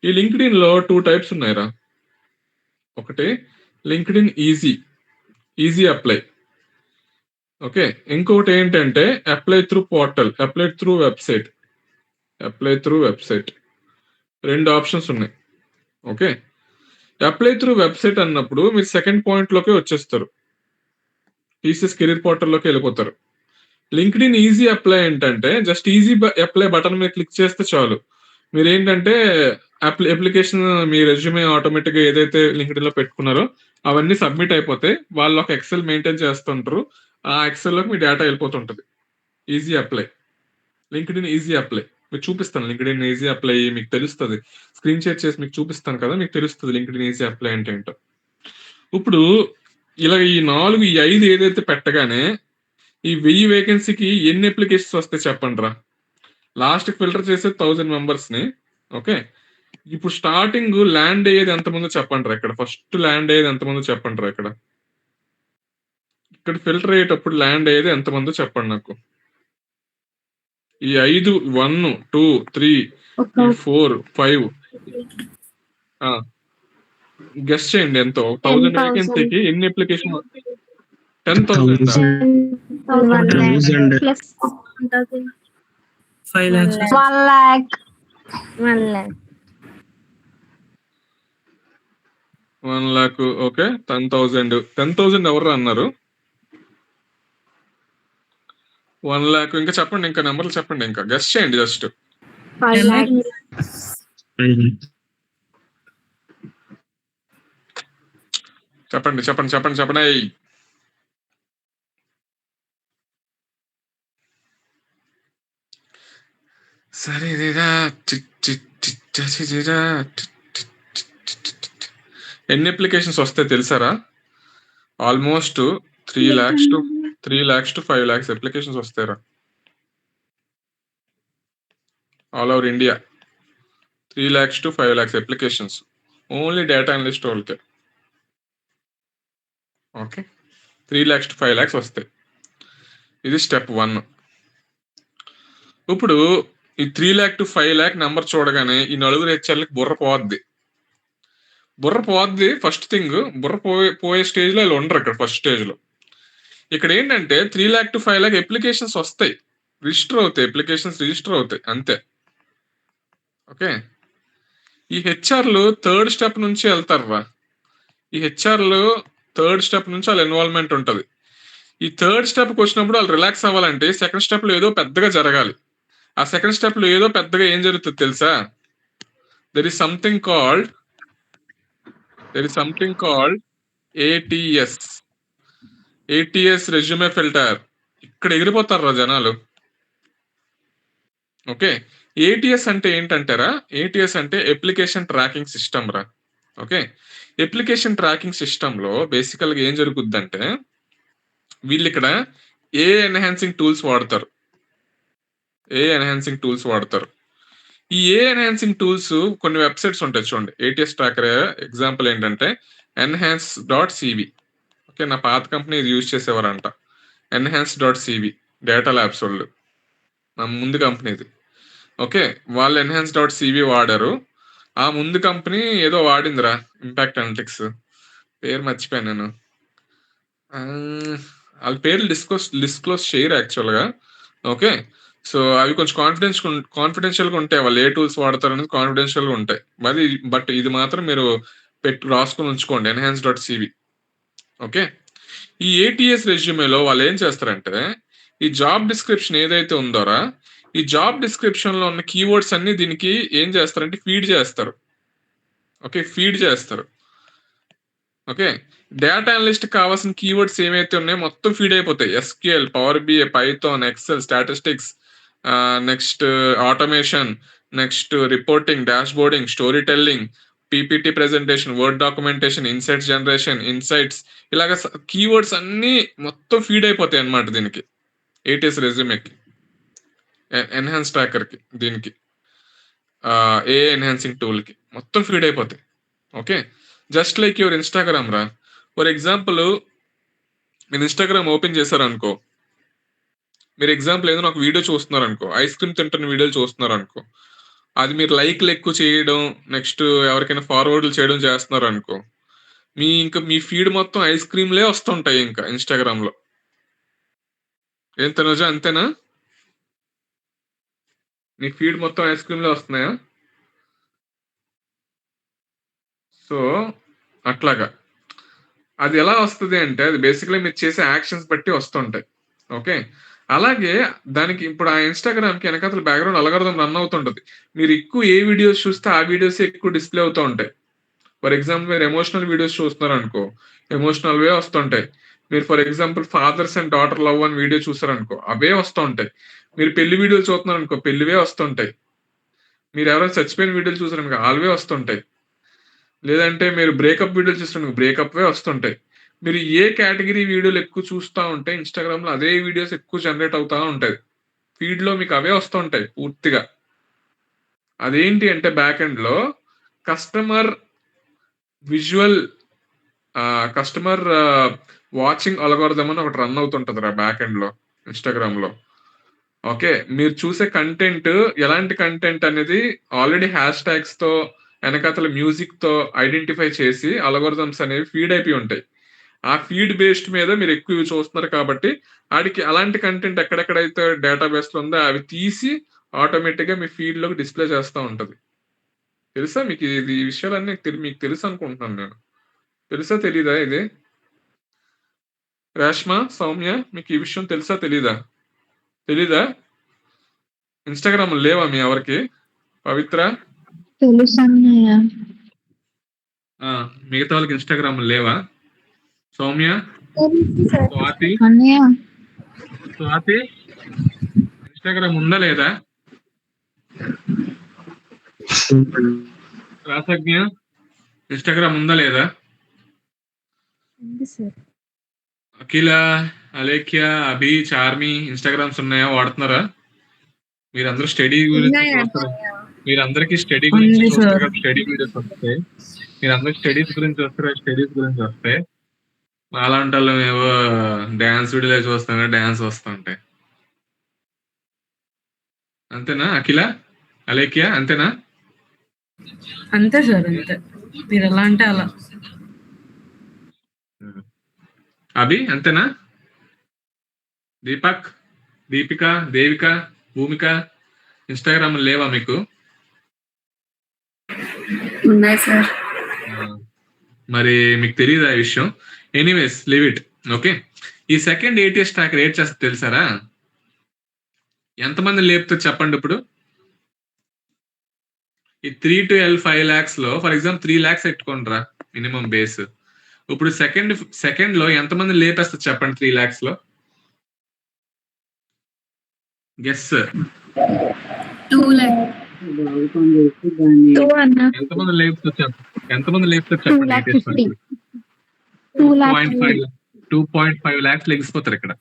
ఈ లింక్డ్ఇన్ లో 2 types ఉన్నాయిరా. ఒకటి లింక్డ్ఇన్ ఈజీ అప్లై. ఓకే, ఇంకొకటి ఏంటంటే apply through portal, apply through website. 2 options ఉన్నాయి. ఓకే, అప్లై త్రూ వెబ్సైట్ అన్నప్పుడు మీరు సెకండ్ పాయింట్ లోకి వచ్చేస్తారు, టీసీఎస్ కెరీర్ పోర్టల్లోకి వెళ్ళిపోతారు. లింక్డ్ఇన్ ఈజీ అప్లై ఏంటంటే జస్ట్ ఈజీ అప్లై బటన్ మీద క్లిక్ చేస్తే చాలు. మీరు ఏంటంటే అప్లికేషన్ మీ రెజ్యూమే ఆటోమేటిక్ గా ఏదైతే లింక్డ్ఇన్ లో పెట్టుకున్నారో అవన్నీ సబ్మిట్ అయిపోతాయి. వాళ్ళు ఒక ఎక్సెల్ మెయింటైన్ చేస్తుంటారు, ఆ ఎక్సెల్ లోకి మీ డేటా వెళ్ళిపోతుంటది. Easy apply, LinkedIn easy apply. మీకు చూపిస్తాను లింక్డ్ఇన్ ఈజీ అప్లై, మీకు తెలుస్తుంది. స్క్రీన్ షేర్ చేసి మీకు చూపిస్తాను కదా, మీకు తెలుస్తుంది లింక్డ్ఇన్ ఈజీ అప్లై అంటే ఏంటో. ఇప్పుడు ఇలా ఈ 5 ఏదైతే పెట్టగానే ఈ 1000 వేకెన్సీకి ఎన్ని అప్లికేషన్స్ వస్తాయి చెప్పండి రా. లాస్ట్ ఫిల్టర్ చేసే 1,000 members ని. ఓకే, ఇప్పుడు స్టార్టింగ్ ల్యాండ్ అయ్యేది ఎంతమంది చెప్పండి రా. ఇక్కడ ఫస్ట్ ల్యాండ్ అయ్యేది ఎంతమంది చెప్పండి రా. ఇక్కడ ఫిల్టర్ అయ్యేటప్పుడు ల్యాండ్ అయ్యేది ఎంతమంది చెప్పండి నాకు. ఈ 5 1 2 3 4 5 గెస్ చేయండి ఎంతో. 1000 వేకెన్సీకి ఎన్ని అప్లికేషన్? 10,000.
1 lakh.
1 lakh okay. 10,000 10,000 ఎవరు అన్నారు? 1 lakh ఇంకా చెప్పండి. ఇంకా నెంబర్లు చెప్పండి. ఇంకా గెస్ చేయండి జస్ట్.
5 lakhs.
చెప్పండి. సరేరా ఎన్ని అప్లికేషన్స్ వస్తాయి తెలుసారా? Almost 3 lakhs to 5 lakhs applications వస్తాయిరా all over India. 3 lakhs to 5 lakhs applications only data analyst వాళ్ళకే. ఓకే, 3 lakhs to 5 lakhs వస్తాయి. ఇది స్టెప్ 1. ఇప్పుడు ఈ 3 lakh to 5 lakh నెంబర్ చూడగానే ఈ నలుగురు హెచ్ఆర్లకి బుర్ర పోద్ది. ఫస్ట్ థింగ్ బుర్ర పోయే స్టేజ్ లో వీళ్ళు ఉండరు. ఇక్కడ ఫస్ట్ స్టేజ్ లో ఇక్కడ ఏంటంటే 3 lakh to 5 lakh అప్లికేషన్స్ వస్తాయి, రిజిస్టర్ అవుతాయి, అప్లికేషన్స్ రిజిస్టర్ అవుతాయి అంతే. ఓకే, ఈ హెచ్ఆర్లు థర్డ్ స్టెప్ నుంచి వెళ్తారా? ఈ హెచ్ఆర్లు థర్డ్ స్టెప్ నుంచి వాళ్ళ ఇన్వాల్వ్మెంట్ ఉంటుంది. ఈ థర్డ్ స్టెప్కి వచ్చినప్పుడు వాళ్ళు రిలాక్స్ అవ్వాలంటే సెకండ్ స్టెప్ లో ఏదో పెద్దగా జరగాలి. ఆ సెకండ్ స్టెప్ లో ఏదో పెద్దగా ఏం జరుగుతుంది తెలుసా? There is something called ATS resume filter. ఇక్కడ ఎగిరిపోతారా జనాలు. ఓకే, ఏటీఎస్ అంటే ఏంటంటారా? ఏటీఎస్ అంటే అప్లికేషన్ ట్రాకింగ్ సిస్టమ్ రా. ఓకే, అప్లికేషన్ ట్రాకింగ్ సిస్టమ్ లో బేసికల్ గా ఏం జరుగుద్దంటే వీళ్ళు ఇక్కడ ఏ ఎన్హాన్సింగ్ టూల్స్ వాడతారు. ఈ ఏ ఎన్హాన్సింగ్ టూల్స్ కొన్ని వెబ్సైట్స్ ఉంటాయి చూడండి. ఏటీఎస్ ట్రాకర్ ఎగ్జాంపుల్ ఏంటంటే enhance.cv. ఓకే, నా పాత కంపెనీ ఇది యూజ్ చేసేవారంట. enhance.cv డేటా ల్యాబ్స్ వాళ్ళు, నా ముందు కంపెనీ ఇది. ఓకే, వాళ్ళు enhance.cv వాడారు. ఆ ముందు కంపెనీ ఏదో వాడిందిరా, ఇంపాక్ట్ అనలిటిక్స్, పేరు మర్చిపోయాను నేను. వాళ్ళ పేర్లు డిస్క్లోజ్ చేయరు యాక్చువల్గా. ఓకే, సో అవి కొంచెం కాన్ఫిడెన్షియల్గా ఉంటాయి. వాళ్ళు ఏ టూల్స్ వాడతారు అనేది కాన్ఫిడెన్షియల్గా ఉంటాయి. బట్ ఇది మాత్రం మీరు రాసుకొని ఉంచుకోండి, enhance.cv. ఓకే, ఈ ఏటీఎస్ రెజ్యూమేలో వాళ్ళు ఏం చేస్తారంటే ఈ జాబ్ డిస్క్రిప్షన్ ఏదైతే ఉందోరా, ఈ జాబ్ డిస్క్రిప్షన్ లో ఉన్న కీవర్డ్స్ అన్ని దీనికి ఏం చేస్తారంటే ఫీడ్ చేస్తారు. ఓకే, డేటా అనలిస్ట్ కావాల్సిన కీవర్డ్స్ ఏమైతే ఉన్నాయో మొత్తం ఫీడ్ అయిపోతాయి. SQL, power BI, Python, Excel, statistics, next automation, next reporting, dashboarding, storytelling, PPT presentation, word documentation, insights generation, insights, ఇలాగ కీవర్డ్స్ అన్ని మొత్తం ఫీడ్ అయిపోతాయి అన్నమాట దీనికి, ఏటీఎస్ రెజ్యూమేకి, ఎన్హాన్స్ ట్రాకర్కి, దీనికి ఏ ఎన్హాన్సింగ్ టూల్కి మొత్తం ఫీడ్ అయిపోతాయి. Okay, just like your Instagram రా. ఫర్ ఎగ్జాంపుల్ మీరు ఇన్స్టాగ్రామ్ ఓపెన్ చేశారనుకో, మీరు ఎగ్జాంపుల్ ఏదో ఒక వీడియో చూస్తున్నారు అనుకో, ఐస్ క్రీమ్ తింటున్న వీడియోలు చూస్తున్నారు అనుకో, అది మీరు లైక్లు ఎక్కువ చేయడం, నెక్స్ట్ ఎవరికైనా ఫార్వర్డ్లు చేయడం చేస్తున్నారు అనుకో, మీ ఫీడ్ మొత్తం ఐస్ క్రీమ్లే వస్తుంటాయి ఇంకా ఇన్స్టాగ్రామ్ లో. ఏం తనుజ, అంతేనా? మీ ఫీడ్ మొత్తం ఐస్ క్రీమ్లే వస్తున్నాయా? సో అట్లాగా అది ఎలా వస్తుంది అంటే అది బేసిక్లీ మీరు చేసే యాక్షన్స్ బట్టి వస్తుంటాయి. ఓకే, అలాగే దానికి ఇప్పుడు ఆ ఇన్స్టాగ్రామ్కి వెనకాతల బ్యాక్గ్రౌండ్ అల్గోరిథం రన్ అవుతుంటుంది. మీరు ఎక్కువ ఏ వీడియోస్ చూస్తే ఆ వీడియోస్ ఎక్కువ డిస్ప్లే అవుతూ ఉంటాయి. ఫర్ ఎగ్జాంపుల్ మీరు ఎమోషనల్ వీడియోస్ చూస్తున్నారు అనుకో, ఎమోషనల్ వే వస్తుంటాయి. మీరు for example fathers and daughter love అని వీడియో చూసారనుకో, అవే వస్తూ ఉంటాయి. మీరు పెళ్లి వీడియోలు చూస్తున్నారు అనుకో, పెళ్లివే వస్తుంటాయి. మీరు ఎవరైనా చచ్చిపోయిన వీడియోలు చూసారనుకో, ఆల్వే వస్తుంటాయి. లేదంటే మీరు బ్రేకప్ వీడియోలు చూస్తున్నారు, బ్రేకప్వే వస్తుంటాయి. మీరు ఏ కేటగిరీ వీడియోలు ఎక్కువ చూస్తూ ఉంటే ఇన్స్టాగ్రామ్ లో అదే వీడియోస్ ఎక్కువ జనరేట్ అవుతా ఉంటాయి. ఫీడ్ లో మీకు అవే వస్తుంటాయి పూర్తిగా. అదేంటి అంటే బ్యాక్ ఎండ్ లో customer visual customer watching algorithm అని ఒకటి రన్ అవుతుంటది రా బ్యాక్ ఎండ్ లో ఇన్స్టాగ్రామ్ లో. ఓకే, మీరు చూసే కంటెంట్ ఎలాంటి కంటెంట్ అనేది ఆల్రెడీ హ్యాష్ ట్యాగ్స్ తో వెనకాతల మ్యూజిక్ తో ఐడెంటిఫై చేసి అల్గోరిథమ్స్ అనేవి ఫీడ్ అయిపోయి ఉంటాయి. ఆ ఫీడ్ బేస్డ్ మీద మీరు ఎక్కువ చూస్తున్నారు కాబట్టి వాడికి అలాంటి కంటెంట్ ఎక్కడెక్కడైతే డేటాబేస్ లో ఉందో అవి తీసి ఆటోమేటిక్ గా మీ ఫీడ్ లోకి డిస్ప్లే చేస్తూ ఉంటది. తెలుసా మీకు ఈ విషయాలన్నీ మీకు తెలుసు అనుకుంటున్నాను నేను. తెలుసా తెలీదా ఇది? రేష్మ, సౌమ్య, మీకు ఈ విషయం తెలుసా తెలీదా? తెలీదా? ఇన్‌స్టాగ్రామ్ లేవా మీ ఎవరికి? పవిత్ర?
తెలుసు అన్నయ్య.
ఆ! మిగతా వాళ్ళకి ఇన్‌స్టాగ్రామ్ లేవా? సౌమ్య?
తెలుసు సార్.
స్వాతి?
అన్నయ్య
స్వాతి? ఇన్‌స్టాగ్రామ్ ఉందా లేదా? రాసజ్ఞ? ఇన్‌స్టాగ్రామ్ ఉందా లేదా?
ఉంది సార్.
అఖిల, అలేఖ్య, అభి, చార్మి ఇన్‌స్టాగ్రామ్స్ ఉన్నాయా? వాడుతున్నారా? మీరందరూ స్టడీ గురించి
ఉన్నాయి
చూస్తారు.
అన్నయ్య.
మీరందరికీ స్టడీ గురించి
ఉంది
చూస్తారు
సార్.
కదా, స్టడీ వీడియోస్ వస్తాయి. మీరందరూ స్టడీస్ గురించి చూస్తారు, స్టడీస్ గురించి వస్తాయి. మాలాంటి వాళ్ళం ఏవో డాన్స్ వీడియోలు చూస్తాం, డాన్స్ వస్తూ ఉంటాయి. అంతేనా అఖిల, అలేఖ్య? అంతేనా?
అంతే సార్, అంతే. మీరు ఎలా అంటే అలా.
అభి అంతేనా? దీపక్, దీపిక, దేవిక, భూమిక ఇన్‌స్టాగ్రామ్ లేవా మీకు?
ఉన్నాయి సార్.
మరి మీకు తెలియదా ఈ విషయం? Anyways leave it. ఓకే, ఈ సెకండ్ ఏటీఎస్ ట్రాక్ రేట్ చేస్తే తెలుసారా? ఎంతమంది లేపుతారు చెప్పండి ఇప్పుడు? ఈ 3 to L 5 lakhs లో ఫర్ ఎగ్జాంపుల్ 3 lakhs పెట్టుకోండిరా మినిమం బేస్. ఇప్పుడు సెకండ్ లో ఎంతమంది లేపేస్తారు చెప్పండి 3 lakhs లో? గెస్.
2 lakhs. 2 అన్న.
ఎంతమంది లేపుతారు చెప్పండి?
2,50,000. 2,00,000.
2.5 lakhs లెగిసిపోతారు ఇక్కడ.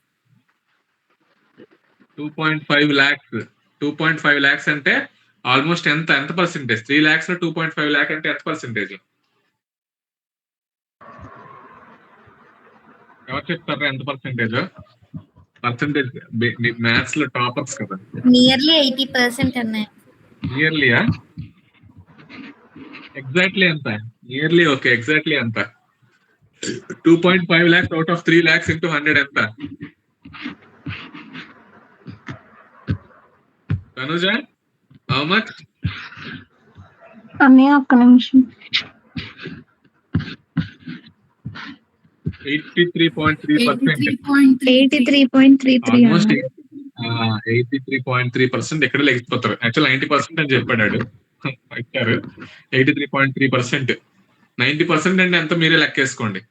2.5 lakhs. 2.5 lakhs అంటే ఆల్మోస్ట్ ఎంత పర్సెంటేజ్? 3 lakhs లో 2.5 lakh అంటే ఎంత పర్సెంటేజ్? ఎవరు చెప్తారా ఎంత పర్సెంటేజ్? మ్యాథ్స్ లో టాపర్స్ కదా.
నియర్లీ 80% అన్నయ్య.
నియర్లీయా? ఎగ్జాక్ట్లీ ఎంత? నియర్లీ ఓకే, ఎగ్జాక్ట్లీ ఎంత? 2.5 lakhs out of 3 lakhs into 100 ఎంత? Tanuja, how much?
అన్నయ్య ఒక్క నిమిషం.
83.3%.
83.33
ఆల్మోస్ట్
అన్న.
83.3% ఎక్కడ లెగిసిపోతారు. యాక్చువల్ 90% అని చెప్పాడు. ఇచ్చారు 83.3%. 90% అంటే ఎంత మీరే లెక్కేసుకోండి.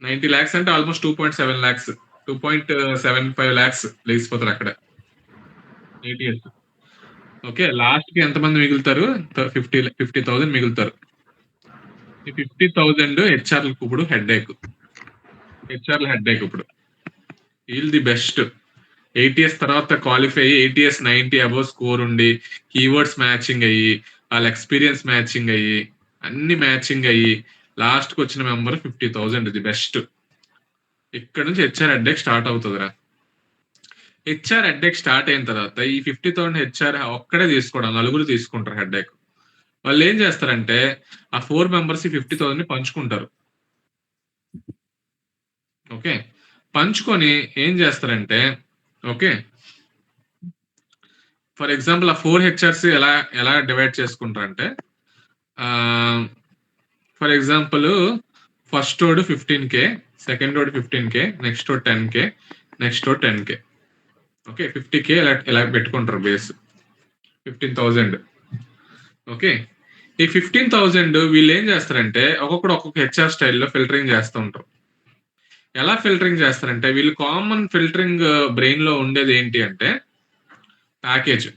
90 lakhs అంటే ఆల్మోస్ట్ 2.7 lakhs, 2.75 lakhs లెగిసిపోతారు అక్కడ ఏటీఎస్. ఓకే, లాస్ట్ కి ఎంతమంది మిగులుతారు? 50,000 మిగులుతారు. ఈ 50,000 హెచ్ఆర్లకు ఇప్పుడు హెడ్ఏక్. ఇప్పుడు వీల్ ది బెస్ట్. ఏటీఎస్ తర్వాత క్వాలిఫై అయ్యి ఏటీఎస్ 90 అబోవ్ స్కోర్ ఉండి కీవర్డ్స్ మ్యాచింగ్ అయ్యి వాళ్ళ ఎక్స్పీరియన్స్ మ్యాచింగ్ అయ్యి అన్ని మ్యాచింగ్ అయ్యి లాస్ట్ కి వచ్చిన మెంబర్ 50,000 ది బెస్ట్. ఇక్కడ నుంచి హెచ్ఆర్ హెడ్ఏక్ స్టార్ట్ అవుతుందిరా. హెచ్ఆర్ హెడ్ఏక్ స్టార్ట్ అయిన తర్వాత ఈ 50,000 హెచ్ఆర్ ఒక్కడే తీసుకోవడం, నలుగురు తీసుకుంటారు హెడ్ఏక్. వాళ్ళు ఏం చేస్తారంటే ఆ 4 members 50,000 పంచుకుంటారు. ఓకే, పంచుకొని ఏం చేస్తారంటే, ఓకే, ఫర్ ఎగ్జాంపుల్ ఆ 4 హెచ్ఆర్స్ ఎలా డివైడ్ చేసుకుంటారంటే, for example first round 15K, second round 15K, next round 10K, next round 10K. Okay, 50K ఇలా పెట్టుకుంటారు బేస్ 15,000. ఓకే, ఈ 15,000 వీళ్ళు ఏం చేస్తారంటే ఒక్కొక్క హెచ్ఆర్ స్టైల్లో ఫిల్టరింగ్ చేస్తూ ఉంటారు. ఎలా ఫిల్టరింగ్ చేస్తారంటే వీళ్ళు కామన్ ఫిల్టరింగ్ బ్రెయిన్ లో ఉండేది ఏంటి అంటే ప్యాకేజ్.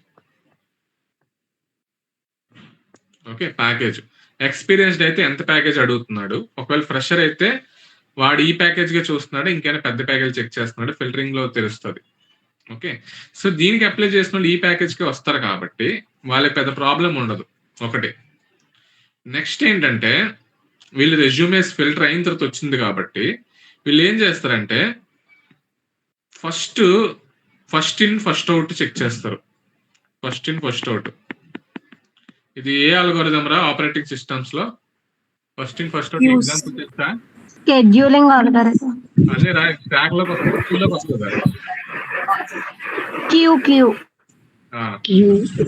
Okay, package. ఎక్స్పీరియన్స్డ్ అయితే ఎంత ప్యాకేజ్ అడుగుతున్నాడు, ఒకవేళ ఫ్రెషర్ అయితే వాడు ఈ ప్యాకేజ్ గా చూస్తున్నాడు, ఇంకైనా పెద్ద ప్యాకేజ్ చెక్ చేస్తున్నాడు, ఫిల్టరింగ్ లో తెలుస్తుంది. ఓకే, సో దీనికి అప్లై చేసిన వాళ్ళు ఈ ప్యాకేజ్ కి వస్తారు కాబట్టి వాళ్ళకి పెద్ద ప్రాబ్లం ఉండదు. ఒకటి. నెక్స్ట్ ఏంటంటే వీళ్ళు రెజ్యూమేస్ ఫిల్టర్ అయిన తర్వాత వచ్చింది కాబట్టి వీళ్ళు ఏం చేస్తారంటే first in first out check చేస్తారు. First in first out. ఇది ఏ అల్గోరిథం రా ఆపరేటింగ్ సిస్టమ్స్ లో? First in first out example చెప్తా.
Scheduling algorithm.
అదే రా, స్టాక్ లోకి వస్తుంది, క్యూలోకి వస్తుందా?
క్యూ.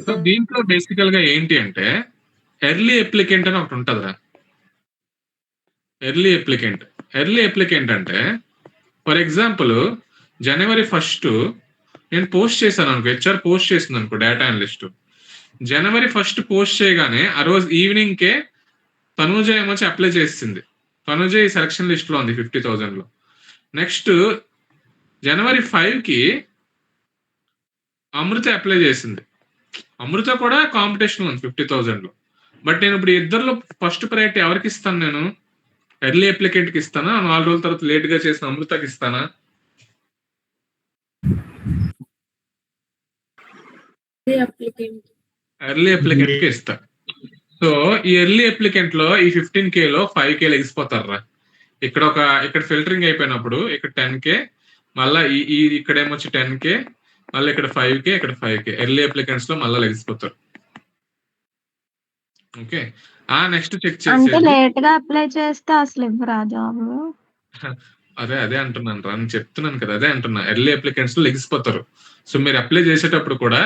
సో దీంట్లో బేసికల్ గా ఏంటి అంటే ఎర్లీ అప్లికెంట్ అని ఒకటి ఉంటుందిరా. ఎర్లీ అప్లికెంట్ అంటే ఫర్ ఎగ్జాంపుల్ జనవరి 1 నేను పోస్ట్ చేశాను అనుకో, హెచ్ఆర్ పోస్ట్ చేసింది అనుకో డేటా అనలిస్ట్. జనవరి 1 పోస్ట్ చేయగానే ఆ రోజు ఈవినింగ్కే తనూజ ఏమొచ్చి అప్లై చేసింది. తనూజ ఈ సెలక్షన్ లిస్ట్ లో ఉంది 50,000 లో. నెక్స్ట్ జనవరి 5కి అమృత అప్లై చేసింది. అమృత కూడా కాంపిటీషన్ ఉంది 50,000 లో. బట్ నేను ఇప్పుడు ఇద్దరిలో ఫస్ట్ ప్రయారిటీ ఎవరికి ఇస్తాను? నేను ఎర్లీ అప్లికెంట్ కి ఇస్తానా, 4 రోజుల తర్వాత లేట్ గా చేసిన అమృతకి ఇస్తానా? ఎర్లీ అప్లికెంట్ కి ఇస్తా. సో ఈ ఎర్లీ అప్లికెంట్ లో ఈ 15K లో 5K లెగిసిపోతారా. ఇక్కడ ఫిల్టరింగ్ అయిపోయినప్పుడు ఇక్కడ 10K, మళ్ళీ ఈ ఇక్కడ ఏమొచ్చి 10K, మళ్ళీ ఇక్కడ 5K, ఇక్కడ 5K ఎర్లీ అప్లికెంట్స్ లో మళ్ళీ లెగిసిపోతారు. ఓకే, నెక్స్ట్ చెక్ చేసి
లేట్ గా అప్లై చేస్తే అసలు ఇవ్వరా జాబ్?
అదే అంటున్నాను రా, నేను చెప్తున్నాను కదా, అదే అంటున్నా. ఎర్లీ అప్లికెంట్స్ లో లెగిసిపోతారు. సో మీరు అప్లై చేసేటప్పుడు కూడా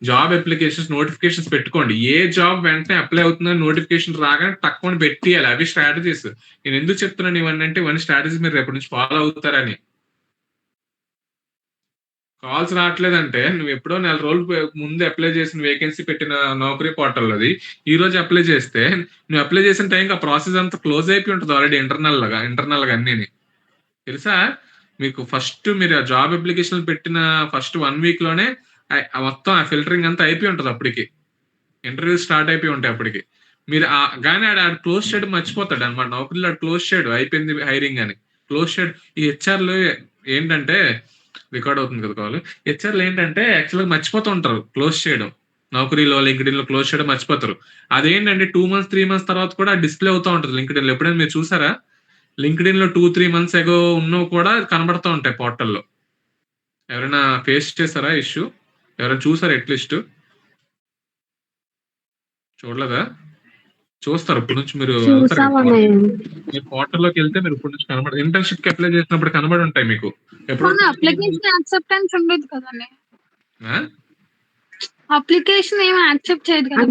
జాబ్ అప్లికేషన్స్ నోటిఫికేషన్స్ పెట్టుకోండి. ఏ జాబ్ వెంటనే అప్లై అవుతుందని నోటిఫికేషన్ రాగానే తక్కువ పెట్టియాలి. అవి స్ట్రాటజీస్. నేను ఎందుకు చెప్తున్నాను ఇవన్నీ అంటే, ఇవన్నీ స్ట్రాటజీస్ మీరు రేపటి నుంచి ఫాలో అవుతారని. కాల్స్ రావట్లేదంటే నువ్వు ఎప్పుడో 4 రోజులు ముందు అప్లై చేసిన వేకెన్సీ పెట్టిన నౌకరీ పోర్టల్ అది ఈ రోజు అప్లై చేస్తే, నువ్వు అప్లై చేసిన టైంకి ఆ ప్రాసెస్ అంతా క్లోజ్ అయిపోయి ఉంటుంది ఆల్రెడీ ఇంటర్నల్ గా అన్ని. తెలుసా మీకు? ఫస్ట్ మీరు ఆ జాబ్ అప్లికేషన్ పెట్టిన ఫస్ట్ 1 వీక్ లోనే మొత్తం ఆ ఫిల్టరింగ్ అంతా అయిపోయి ఉంటుంది. అప్పటికి ఇంటర్వ్యూ స్టార్ట్ అయిపోయి ఉంటాయి. అప్పటికి మీరు కానీ ఆడ క్లోజ్ చేయడం మర్చిపోతాడు అనమాట. నౌకరీలో ఆడు క్లోజ్ చేయడు, అయిపోయింది హైరింగ్ అని క్లోజ్ చేయడు. ఈ హెచ్ఆర్లు ఏంటంటే, రికార్డ్ అవుతుంది కదా కావాలి, హెచ్ఆర్లు ఏంటంటే యాక్చువల్గా మర్చిపోతూ ఉంటారు క్లోజ్ చేయడం. నౌకరీలో లింక్డ్ఇన్ లో క్లోజ్ చేయడం మర్చిపోతారు. అదేంటంటే 2 months 3 months తర్వాత కూడా డిస్ప్లే అవుతూ ఉంటుంది లింక్డ్ఇన్ లో. ఎప్పుడైనా మీరు చూసారా? లింక్డ్ఇన్ లో 2-3 months ఎగో ఉన్నవి కూడా కనబడుతూ ఉంటాయి పోర్టల్లో. ఎవరైనా ఫేస్ చేస్తారా ఇష్యూ? ఎవరైనా చూసారా? అట్లీస్ట్ చూడలేదా? చూస్తారు ఇప్పుడు నుంచి మీరు పోర్టల్లోకి వెళ్తే మీరు ఇప్పుడు నుంచి కనబడదు. ఇంటర్న్షిప్ కి అప్లై చేసినప్పుడు కనబడి ఉంటాయి మీకు. ఎప్పుడు
అప్లికేషన్ యాక్సెప్టెన్స్ ఉండదు కదండి. అప్లికేషన్ ఏమీ యాక్సెప్ట్ చేయదు కదా,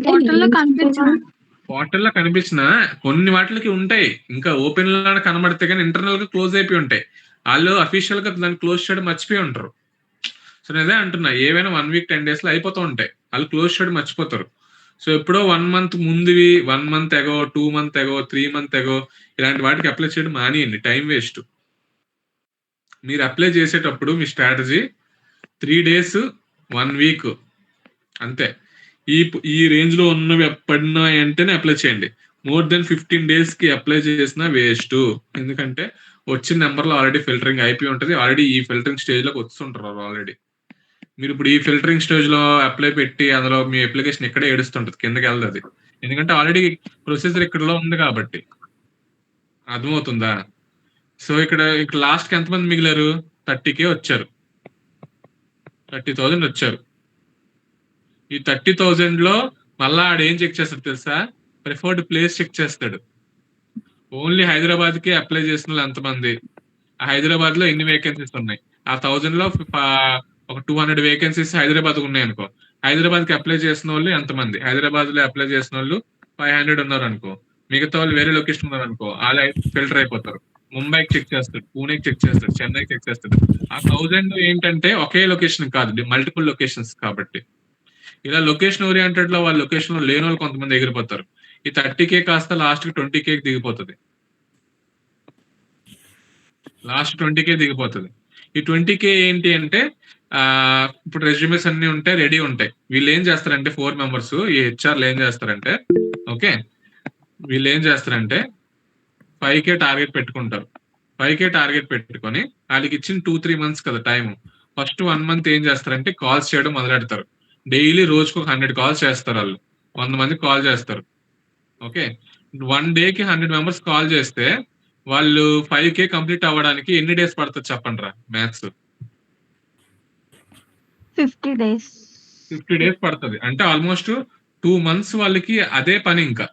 పోర్టల్లో కనిపించిన కొన్ని వాటికి ఉంటాయి. ఇంకా ఓపెన్ లో కనబడితే కానీ ఇంటర్నల్ గా క్లోజ్ అయిపోయి ఉంటాయి. వాళ్ళు అఫీషియల్ గా దాన్ని క్లోజ్ చేయడం మర్చిపోయి ఉంటారు. సో నేను అదే అంటున్నా, ఏవైనా 1 week 10 days లో అయిపోతూ ఉంటాయి. వాళ్ళు క్లోజ్ చేయడం మర్చిపోతారు. సో ఎప్పుడో 1 month ముందువి, 1 month ఎగో, 2 month ఎగో, 3 month ఎగో ఇలాంటి వాటికి అప్లై చేయడం మానేయండి. Time waste. మీరు అప్లై చేసేటప్పుడు మీ స్ట్రాటజీ 3 days 1 week అంతే. ఈ రేంజ్ లో ఉన్నవి పడినాయి అంటేనే అప్లై చేయండి. మోర్ దెన్ 15 days కి అప్లై చేసినా వేస్ట్. ఎందుకంటే వచ్చిన నెంబర్లో ఆల్రెడీ ఫిల్టరింగ్ అయిపోయి ఉంటుంది. ఆల్రెడీ ఈ ఫిల్టరింగ్ స్టేజ్ లోకి వస్తుంటారు ఆల్రెడీ. మీరు ఇప్పుడు ఈ ఫిల్టరింగ్ స్టేజ్ లో అప్లై పెట్టి అందులో మీ అప్లికేషన్ ఇక్కడే ఏడుస్తుంటది, కిందకి వెళ్తుంది. ఎందుకంటే ఆల్రెడీ ప్రొసీజర్ ఇక్కడలో ఉంది కాబట్టి. అర్థమవుతుందా? సో ఇక్కడ లాస్ట్ కి ఎంతమంది మిగిలారు? 30K వచ్చారు, 30,000 వచ్చారు. ఈ 30,000 లో మళ్ళా ఆడు ఏం చెక్ చేస్తాడు తెలుసా? ప్రిఫర్డ్ ప్లేస్ చెక్ చేస్తాడు. ఓన్లీ హైదరాబాద్ కి అప్లై చేసిన వాళ్ళు ఎంతమంది, హైదరాబాద్ లో ఎన్ని వేకెన్సీస్ ఉన్నాయి, ఆ 1000 లో ఒక 200 వేకెన్సీస్ హైదరాబాద్ ఉన్నాయి అనుకో. హైదరాబాద్ కి అప్లై చేసిన వాళ్ళు ఎంతమంది, హైదరాబాద్ లో అప్లై చేసిన వాళ్ళు 500 ఉన్నారు అనుకో. మిగతా వాళ్ళు వేరే లొకేషన్ ఉన్నారు అనుకో, వాళ్ళు ఫిల్టర్ అయిపోతారు. ముంబైకి చెక్ చేస్తాడు, పూణేకి చెక్ చేస్తాడు, చెన్నైకి చెక్ చేస్తాడు. ఆ 1000 ఏంటంటే ఒకే లొకేషన్ కాదు, మల్టిపుల్ లొకేషన్స్ కాబట్టి. ఇలా లొకేషన్ ఓరియంటెడ్ లో వాళ్ళ లొకేషన్ లో లేని వాళ్ళు కొంతమంది ఎగిరిపోతారు. ఈ 30K కాస్త లాస్ట్ కి 20K దిగిపోతుంది. Last 20K దిగిపోతుంది. ఈ 20K ఏంటి అంటే, ఇప్పుడు రెజ్యూమెస్ అన్ని ఉంటాయి, రెడీ ఉంటాయి. వీళ్ళు ఏం చేస్తారంటే 4 members ఈ హెచ్ఆర్లు ఏం చేస్తారంటే, ఓకే, వీళ్ళు ఏం చేస్తారంటే 5K టార్గెట్ పెట్టుకుంటారు. 5K టార్గెట్ పెట్టుకొని వాళ్ళకి ఇచ్చిన 2-3 months కదా టైం. ఫస్ట్ 1 month ఏం చేస్తారంటే కాల్స్ చేయడం మొదలెడతారు. డైలీ రోజుకు 100 calls చేస్తారు. వాళ్ళు 100 మందికి కాల్ చేస్తారు. ఓకే, 1 day కి 100 members కాల్ చేస్తే వాళ్ళు 5K కంప్లీట్ అవ్వడానికి ఎన్ని డేస్ పడుతుంది చెప్పండి రా? Maths
50 days.
50 days పడుతుంది. అంటే ఆల్మోస్ట్ 2 months వాళ్ళకి అదే పని. ఇంకా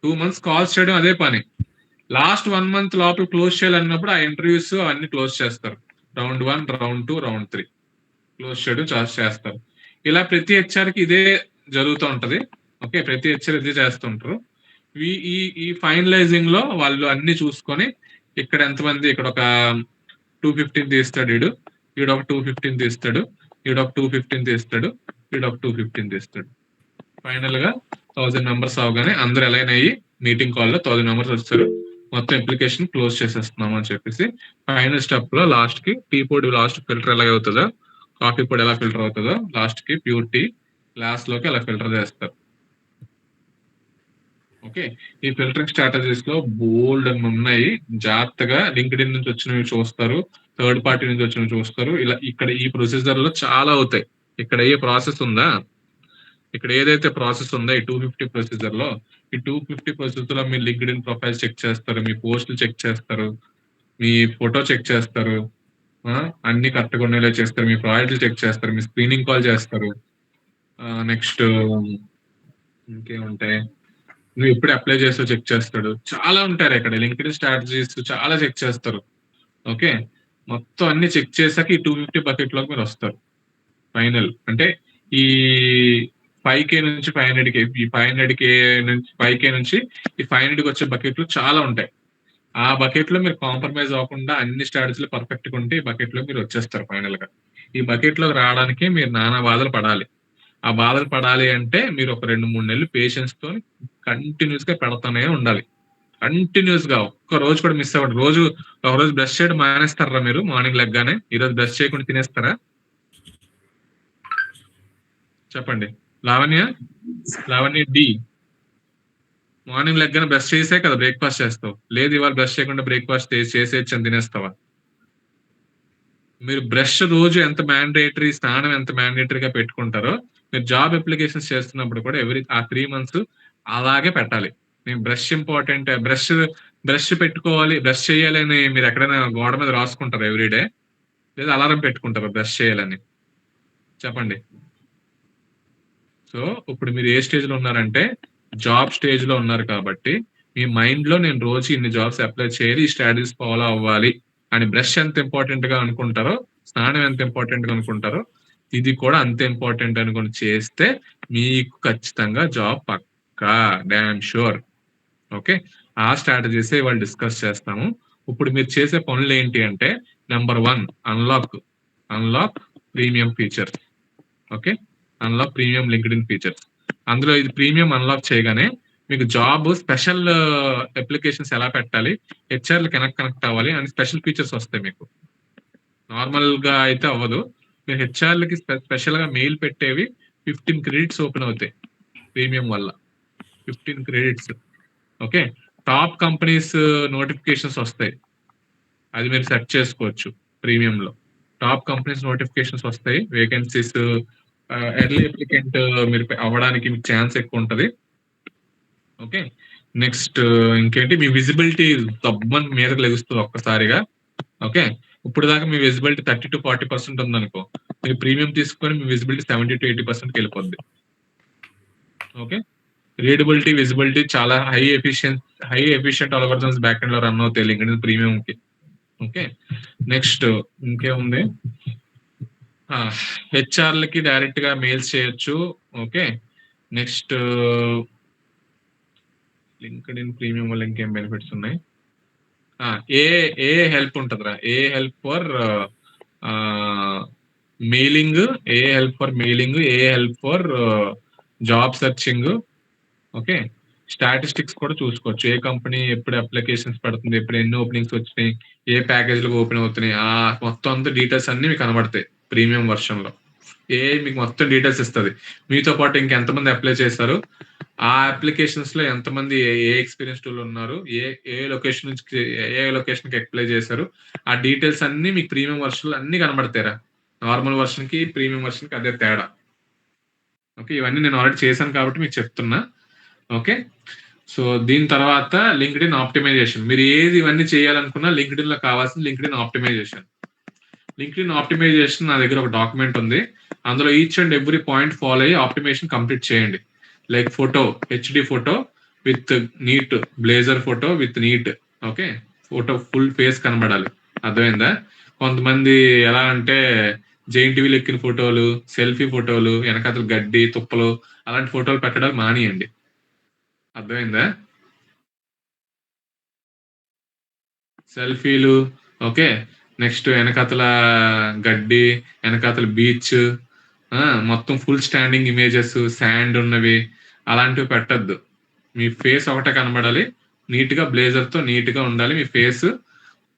2 months కాల్స్ చేయడం అదే పని. లాస్ట్ 1 month లోపల క్లోజ్ చేయాలన్నప్పుడు ఆ ఇంటర్వ్యూస్ అవన్నీ క్లోజ్ చేస్తారు. round 1, round 2, round 3 క్లోజ్ చేయడం చేస్తారు. ఇలా ప్రతి హెచ్ఆర్ కి ఇదే జరుగుతూ ఉంటది. ఓకే, ప్రతి హెచ్ఆర్ ఇదే చేస్తుంటారు. ఈ ఫైనలైజింగ్ లో వాళ్ళు అన్ని చూసుకొని ఇక్కడ ఎంతమంది, ఇక్కడ ఒక 215 తీస్తాడు ఈడు ఒక 215 తీస్తాడు, ఈడు ఒక 215 తీస్తాడు, ఈడు ఒక 215 తీస్తాడు. ఫైనల్ గా 1000 మెంబర్స్ అవగానే అందరు అలైన్ అయ్యి మీటింగ్ కాల్ లో 1000 మెంబర్స్ వస్తారు. మొత్తం అప్లికేషన్ క్లోజ్ చేసేస్తున్నాం అని చెప్పేసి ఫైనల్ స్టెప్ లో లాస్ట్ కి టీ పొడి లాస్ట్ ఫిల్టర్ ఎలా అవుతుందో, కాఫీ పొడి ఎలా ఫిల్టర్ అవుతుందో లాస్ట్ కి ప్యూర్ టీ గ్లాస్ లోకి అలా ఫిల్టర్ చేస్తారు. ఓకే, ఈ ఫిల్టరింగ్ స్ట్రాటజీస్ లో బోల్డ్ అని ఉన్నాయి. జాగ్రత్తగా లింక్డ్ ఇన్ నుంచి వచ్చినవి చూస్తారు, థర్డ్ పార్టీ నుంచి వచ్చినవి చూస్తారు. ఇలా ఇక్కడ ఈ ప్రొసీజర్ లో చాలా అవుతాయి. ఇక్కడ ఏ ప్రాసెస్ ఉందా, ఇక్కడ ఏదైతే ప్రాసెస్ ఉందో ఈ 250 ప్రొసీజర్ లో, ఈ 250 ప్రొసీజర్ లో మీ లింక్డ్ ఇన్ ప్రొఫైల్ చెక్ చేస్తారు, మీ పోస్టులు చెక్ చేస్తారు, మీ ఫోటో చెక్ చేస్తారు, అన్ని కరెక్ట్ గా ఉండేలా చేస్తారు, మీ ప్రాజెక్టులు చెక్ చేస్తారు, మీ స్క్రీనింగ్ కాల్ చేస్తారు. నెక్స్ట్ ఇంకేముంటాయి, నువ్వు ఎప్పుడు అప్లై చేస్తావు చెక్ చేస్తాడు. చాలా ఉంటారు ఇక్కడ లింక్డ్ స్ట్రాటజీస్, చాలా చెక్ చేస్తారు. ఓకే, మొత్తం అన్ని చెక్ చేశాక ఈ 250 బకెట్ లోకి మీరు వస్తారు. ఫైనల్ అంటే ఈ 5K నుంచి 500K, ఈ 500K నుంచి 5K నుంచి ఈ 500కి వచ్చే బకెట్లు చాలా ఉంటాయి. ఆ బకెట్ లో మీరు కాంప్రమైజ్ అవ్వకుండా అన్ని స్ట్రాటజీలు పర్ఫెక్ట్ గా ఉంటే ఈ బకెట్ లో మీరు వచ్చేస్తారు. ఫైనల్ గా ఈ బకెట్ లోకి రావడానికి మీరు నానా బాధలు పడాలి. ఆ బాధలు పడాలి అంటే మీరు ఒక 2-3 నెలలు పేషెన్స్ తో కంటిన్యూస్ గా పెడతానే ఉండాలి. కంటిన్యూస్ గా ఒక్క రోజు కూడా మిస్ అవ్వడం. ఒక రోజు బ్రష్ చేయడం మానేస్తారా మీరు? మార్నింగ్ లెగ్గానే ఈ రోజు బ్రష్ చేయకుండా తినేస్తారా? చెప్పండి. లావణ్య డి, మార్నింగ్ లెగ్గానే బ్రష్ చేసే కదా బ్రేక్ఫాస్ట్ చేస్తావు. లేదు ఇవాళ బ్రష్ చేయకుండా బ్రేక్ఫాస్ట్ చేసేయచ్చు అని తినేస్తావా? మీరు బ్రష్ రోజు ఎంత మ్యాండేటరీ, స్నానం ఎంత మ్యాండేటరీగా పెట్టుకుంటారో మీరు జాబ్ అప్లికేషన్స్ చేస్తున్నప్పుడు కూడా ఆ 3 months అలాగే పెట్టాలి. నేను బ్రష్ ఇంపార్టెంట్, బ్రష్ పెట్టుకోవాలి, బ్రష్ చేయాలి అని మీరు ఎక్కడైనా గోడ మీద రాసుకుంటారు ఎవ్రీడే? లేదా అలారం పెట్టుకుంటారు బ్రష్ చేయాలని? చెప్పండి. సో ఇప్పుడు మీరు ఏ స్టేజ్ లో ఉన్నారంటే జాబ్ స్టేజ్ లో ఉన్నారు కాబట్టి మీ మైండ్ లో నేను రోజు ఇన్ని జాబ్స్ అప్లై చేయాలి, ఈ స్ట్రాటజీస్ ఫాలో అవ్వాలి అని బ్రష్ ఎంత ఇంపార్టెంట్ గా అనుకుంటారో, స్నానం ఎంత ఇంపార్టెంట్ గా అనుకుంటారో, ఇది కూడా అంతే ఇంపార్టెంట్ అనుకుని చేస్తే మీకు ఖచ్చితంగా జాబ్ పక్కా, డామ్ షూర్. ఓకే, ఆ స్ట్రాటజీస్ ఇవాళ డిస్కస్ చేస్తాము. ఇప్పుడు మీరు చేసే పనులు ఏంటి అంటే number 1 unlock premium feature. Okay, unlock premium linked in features. అందులో ఇది ప్రీమియం అన్లాక్ చేయగానే మీకు జాబ్ స్పెషల్ అప్లికేషన్స్ ఎలా పెట్టాలి, హెచ్ఆర్లు కనెక్ట్ అవ్వాలి అని స్పెషల్ ఫీచర్స్ వస్తాయి మీకు. నార్మల్ గా అయితే అవ్వదు. మీరు హెచ్ఆర్లకి స్పెషల్ గా మెయిల్ పెట్టేవి 15 క్రెడిట్స్ ఓపెన్ అవుతాయి ప్రీమియం వల్ల. 15 credits. Okay, top companies notifications వస్తాయి, అది మీరు సెర్చ్ చేసుకోవచ్చు ప్రీమియం లో. టాప్ కంపెనీస్ నోటిఫికేషన్స్ వస్తాయి, వేకెన్సీస్, ఎర్లీ అప్లికెంట్ మీరు అవ్వడానికి మీకు ఛాన్స్ ఎక్కువ ఉంటది. ఓకే, నెక్స్ట్ ఇంకేంటి, మీ విజిబిలిటీ దబ్బన్ మీదకి లెగుస్తుంది ఒక్కసారిగా. ఓకే, ఇప్పుడు దాకా మీ విజిబిలిటీ 30 to 40% ఉందనుకో, మీరు ప్రీమియం తీసుకొని మీ విజిబిలిటీ 70 to 80% వెళ్ళిపోద్ది. ఓకే, రీడబిలిటీ, విజిబిలిటీ చాలా high efficient algorithms back end లో రన్ అవుతాయి లింక్డ్ఇన్ ప్రీమియం కి. ఓకే, నెక్స్ట్ ఇంకేముంది, హెచ్ఆర్లకి డైరెక్ట్ గా మెయిల్స్ చేయొచ్చు. ఓకే, నెక్స్ట్ లింక్డ్ఇన్ ప్రీమియం వల్ల ఇంకేం బెనిఫిట్స్ ఉన్నాయి, ఏ హెల్ప్ ఉంటుందిరా, ఏ హెల్ప్ ఫర్ మెయిలింగ్, ఏ help for job searching. Okay, statistics కూడా చూసుకోవచ్చు, ఏ కంపెనీ ఎప్పుడు అప్లికేషన్స్ పెడుతుంది, ఎప్పుడు ఎన్ని ఓపెనింగ్స్ వచ్చినాయి, ఏ ప్యాకేజీలు ఓపెన్ అవుతున్నాయి, మొత్తం అంతా డీటెయిల్స్ అన్ని మీకు కనబడతాయి ప్రీమియం వర్షన్ లో. మీకు మొత్తం డీటెయిల్స్ ఇస్తుంది. మీతో పాటు ఇంకెంతమంది అప్లై చేశారు, ఆ అప్లికేషన్స్ లో ఎంతమంది ఏ ఎక్స్పీరియన్స్ టూల్ ఉన్నారు, ఏ లొకేషన్ నుంచి ఏ లొకేషన్ కి అప్లై చేశారు, ఆ డీటెయిల్స్ అన్ని మీకు ప్రీమియం వర్షన్ లో అన్ని కనబడతారా. నార్మల్ వర్షన్ కి ప్రీమియం వర్షన్ కి అదే తేడా. ఓకే, ఇవన్నీ నేను ఆల్రెడీ చేశాను కాబట్టి మీకు చెప్తున్నా. ఓకే, సో దీని తర్వాత లింక్డ్ఇన్ ఆప్టిమైజేషన్. మీరు ఏది ఇవన్నీ చేయాలనుకున్నా లింక్డ్ఇన్ లో కావాల్సిన లింక్డ్ఇన్ ఆప్టిమైజేషన్. లింక్డ్ఇన్ ఆప్టిమైజేషన్ నా దగ్గర ఒక డాక్యుమెంట్ ఉంది, అందులో each and every point follow అయ్యి ఆప్టిమైజేషన్ కంప్లీట్ చేయండి. Like photo, HD photo with neat, blazer photo with neat. Okay, photo full face కనబడాలి, అర్థమైందా? కొంతమంది ఎలా అంటే జేఎన్టీవీలో ఎక్కిన ఫోటోలు, సెల్ఫీ ఫోటోలు, వెనకాతలు గడ్డి తుప్పలు, అలాంటి ఫోటోలు పెట్టడాలు మానేయండి, అర్థమైందా? సెల్ఫీలు. ఓకే. నెక్స్ట్ వెనకాతల గడ్డి, వెనకాతల బీచ్, మొత్తం ఫుల్ స్టాండింగ్ ఇమేజెస్, శాండ్ ఉన్నవి అలాంటివి పెట్టద్దు. మీ ఫేస్ ఒకటే కనబడాలి. నీట్గా బ్లేజర్తో నీట్గా ఉండాలి. మీ ఫేస్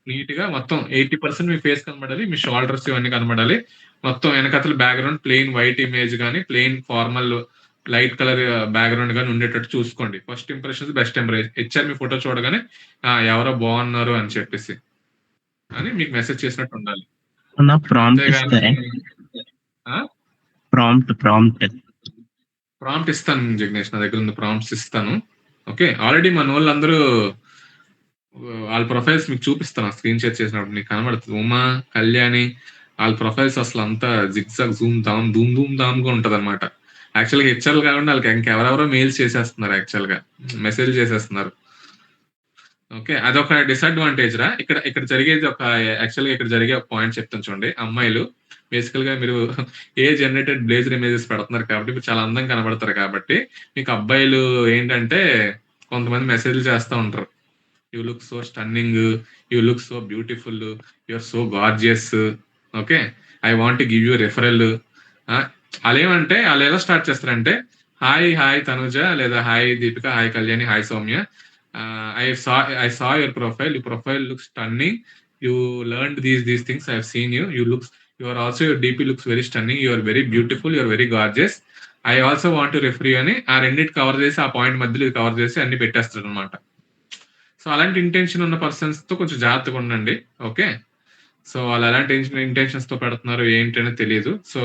నీట్గా మొత్తం 80% మీ ఫేస్ కనబడాలి. మీ షోల్డర్స్ ఇవన్నీ కనబడాలి. మొత్తం వెనకాతల బ్యాక్గ్రౌండ్ ప్లెయిన్ వైట్ ఇమేజ్ కానీ plain formal light colour background కానీ ఉండేటట్టు చూసుకోండి. First impressions best impression. HR మీ ఫోటో చూడగానే ఎవరో బాగున్నారు అని చెప్పేసి అని మీకు మెసేజ్ చేసినట్టు ఉండాలి. ప్రాంప్ట్ ఇస్తాను జిగ్నేష్, నా దగ్గర ఉంది ప్రాంప్ట్స్ ఇస్తాను. ఓకే. ఆల్రెడీ మన వాళ్ళందరూ వాళ్ళ ప్రొఫైల్స్ మీకు చూపిస్తాను. స్క్రీన్ షేర్ చేసినప్పుడు మీకు కనబడుతుంది. ఉమా, కళ్యాణి వాళ్ళ ప్రొఫైల్స్ అసలు అంతా జిగ్జాగ్ జూమ్ ధూమ్ గా ఉంటది అనమాట. యాక్చువల్గా హెచ్ఆర్లు కాకుండా వాళ్ళకి ఇంకెవరెవరో మెయిల్స్ చేసేస్తున్నారు, యాక్చువల్గా మెసేజ్ చేసేస్తున్నారు. ఓకే. అదొక డిసడ్వాంటేజ్ రా. ఇక్కడ జరిగేది యాక్చువల్గా ఇక్కడ జరిగే ఒక పాయింట్ చెప్తాను చూడండి. అమ్మాయిలు బేసికల్ గా మీరు ఏ జనరేటెడ్ బ్లేజర్ ఇమేజెస్ పెడుతున్నారు కాబట్టి మీరు చాలా అందంగా కనబడతారు కాబట్టి మీకు అబ్బాయిలు ఏంటంటే కొంతమంది మెసేజ్లు చేస్తూ ఉంటారు. You look so stunning, you look so beautiful, you are so gorgeous. Okay. I want to give you referral. అలేమంటే వాళ్ళు ఎలా స్టార్ట్ చేస్తారంటే హాయ్ తనుజ, లేదా hi Deepika, hi Kalyani, hi Soumya, I saw your profile. Your profile looks stunning. You learned these things. I have seen you. You are also, your DP looks very stunning. You are very beautiful. You are very gorgeous. I also want to refer you అని ఆ రెండింటి cover చేసి ఆ point మధ్యలో cover చేసి అన్ని పెట్టేస్తారు అనమాట. సో అలాంటి ఇంటెన్షన్ ఉన్న పర్సన్స్ తో కొంచెం జాగ్రత్తగా ఉండండి. ఓకే. సో వాళ్ళు ఎలాంటి ఇంటెన్షన్స్ తో పెడుతున్నారు ఏంటి అనేది తెలియదు. సో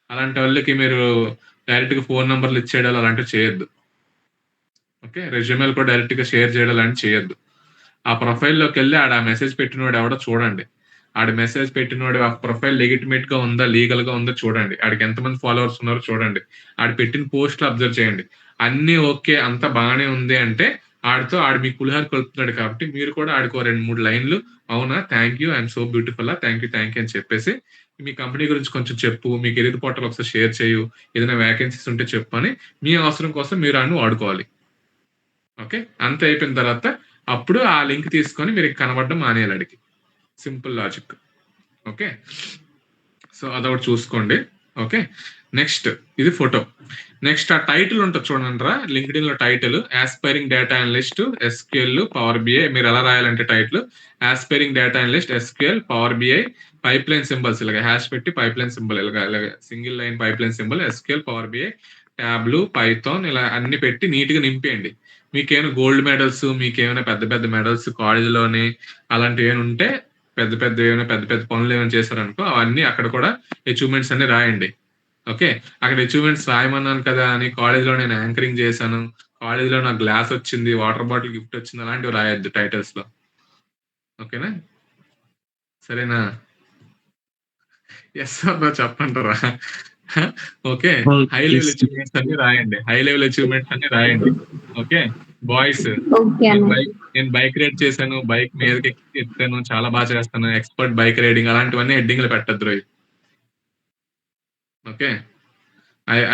అలాంటి వాళ్ళకి మీరు డైరెక్ట్ గా ఫోన్ నంబర్లు ఇచ్చేయడాలు అలాంటివి చేయొద్దు. ఓకే. రెజ్యూమేలు కూడా డైరెక్ట్ గా షేర్ చేయడం లాంటి చేయొద్దు. ఆ ప్రొఫైల్లోకి వెళ్ళి ఆడ మెసేజ్ పెట్టినవాడు ఎవడో చూడండి. ఆడ మెసేజ్ పెట్టినవాడు ఆ ప్రొఫైల్ లెజిటిమేట్ గా ఉందా, లీగల్ గా ఉందా చూడండి. ఆడికి ఎంతమంది ఫాలోవర్స్ ఉన్నారో చూడండి. ఆడ పెట్టిన పోస్టులు అబ్జర్వ్ చేయండి. అన్ని ఓకే, అంత బాగానే ఉంది అంటే ఆడు మీ పులిహార కలుపుతున్నాడు కాబట్టి మీరు కూడా ఆడికో 2-3 లైన్లు అవునా, thank you, I'm so beautiful, thank you అని చెప్పేసి మీ కంపెనీ గురించి కొంచెం చెప్పు, మీ కెరీర్ పోర్టల్ ఒకసారి షేర్ చేయు, ఏదైనా వ్యాకెన్సీస్ ఉంటే చెప్పు అని మీ అవసరం కోసం మీరు ఆడిని వాడుకోవాలి. ఓకే. అంత అయిపోయిన తర్వాత అప్పుడు ఆ లింక్ తీసుకొని మీరు కనబడడం మానేయాలి అడిగి. Simple logic. ఓకే. సో అదొకటి చూసుకోండి. ఓకే. నెక్స్ట్ ఇది ఫోటో. నెక్స్ట్ ఆ టైటిల్ ఉంటుంది చూడండి రా, లింక్డ్ఇన్ లో title aspiring data analyst SQL power BI. మీరు ఎలా రాయాలంటే title aspiring data analyst SQL power BI pipe line symbols ఇలాగ హ్యాష్ పెట్టి పైప్ లైన్ సింబల్ ఇలాగ single line pipe line symbol SQL power BI Tableau Python ఇలా అన్ని పెట్టి neat గా నింపేయండి. మీకేమైనా గోల్డ్ మెడల్స్, మీకేమైనా పెద్ద మెడల్స్ కాలేజీలోని అలాంటివి ఏమైనా ఉంటే పెద్ద పనులు ఏమైనా చేశారనుకో అవన్నీ అక్కడ కూడా అచీవ్మెంట్స్ అన్ని రాయండి. ఓకే. అక్కడ అచీవ్మెంట్స్ రాయమన్నాను కదా అని కాలేజ్లో నేను యాంకరింగ్ చేశాను, కాలేజ్లో నాకు గ్లాస్ వచ్చింది, వాటర్ బాటిల్ గిఫ్ట్ వచ్చింది అలాంటివి రాయొద్దు టైటిల్స్ లో. ఓకేనా? సరేనా? ఎస్ అన్నా చెప్పంటారా? ఓకే. హై లెవెల్ అచీవ్మెంట్స్ అన్ని రాయండి. ఓకే. బాయ్స్, నేను బైక్ రైడ్ చేశాను, బైక్ మీదకి ఎక్కాను, చాలా బాగా చేస్తాను, ఎక్స్పర్ట్ బైక్ రైడింగ్ అలాంటివన్నీ హెడ్డింగ్లు పెట్టద్దు. Okay.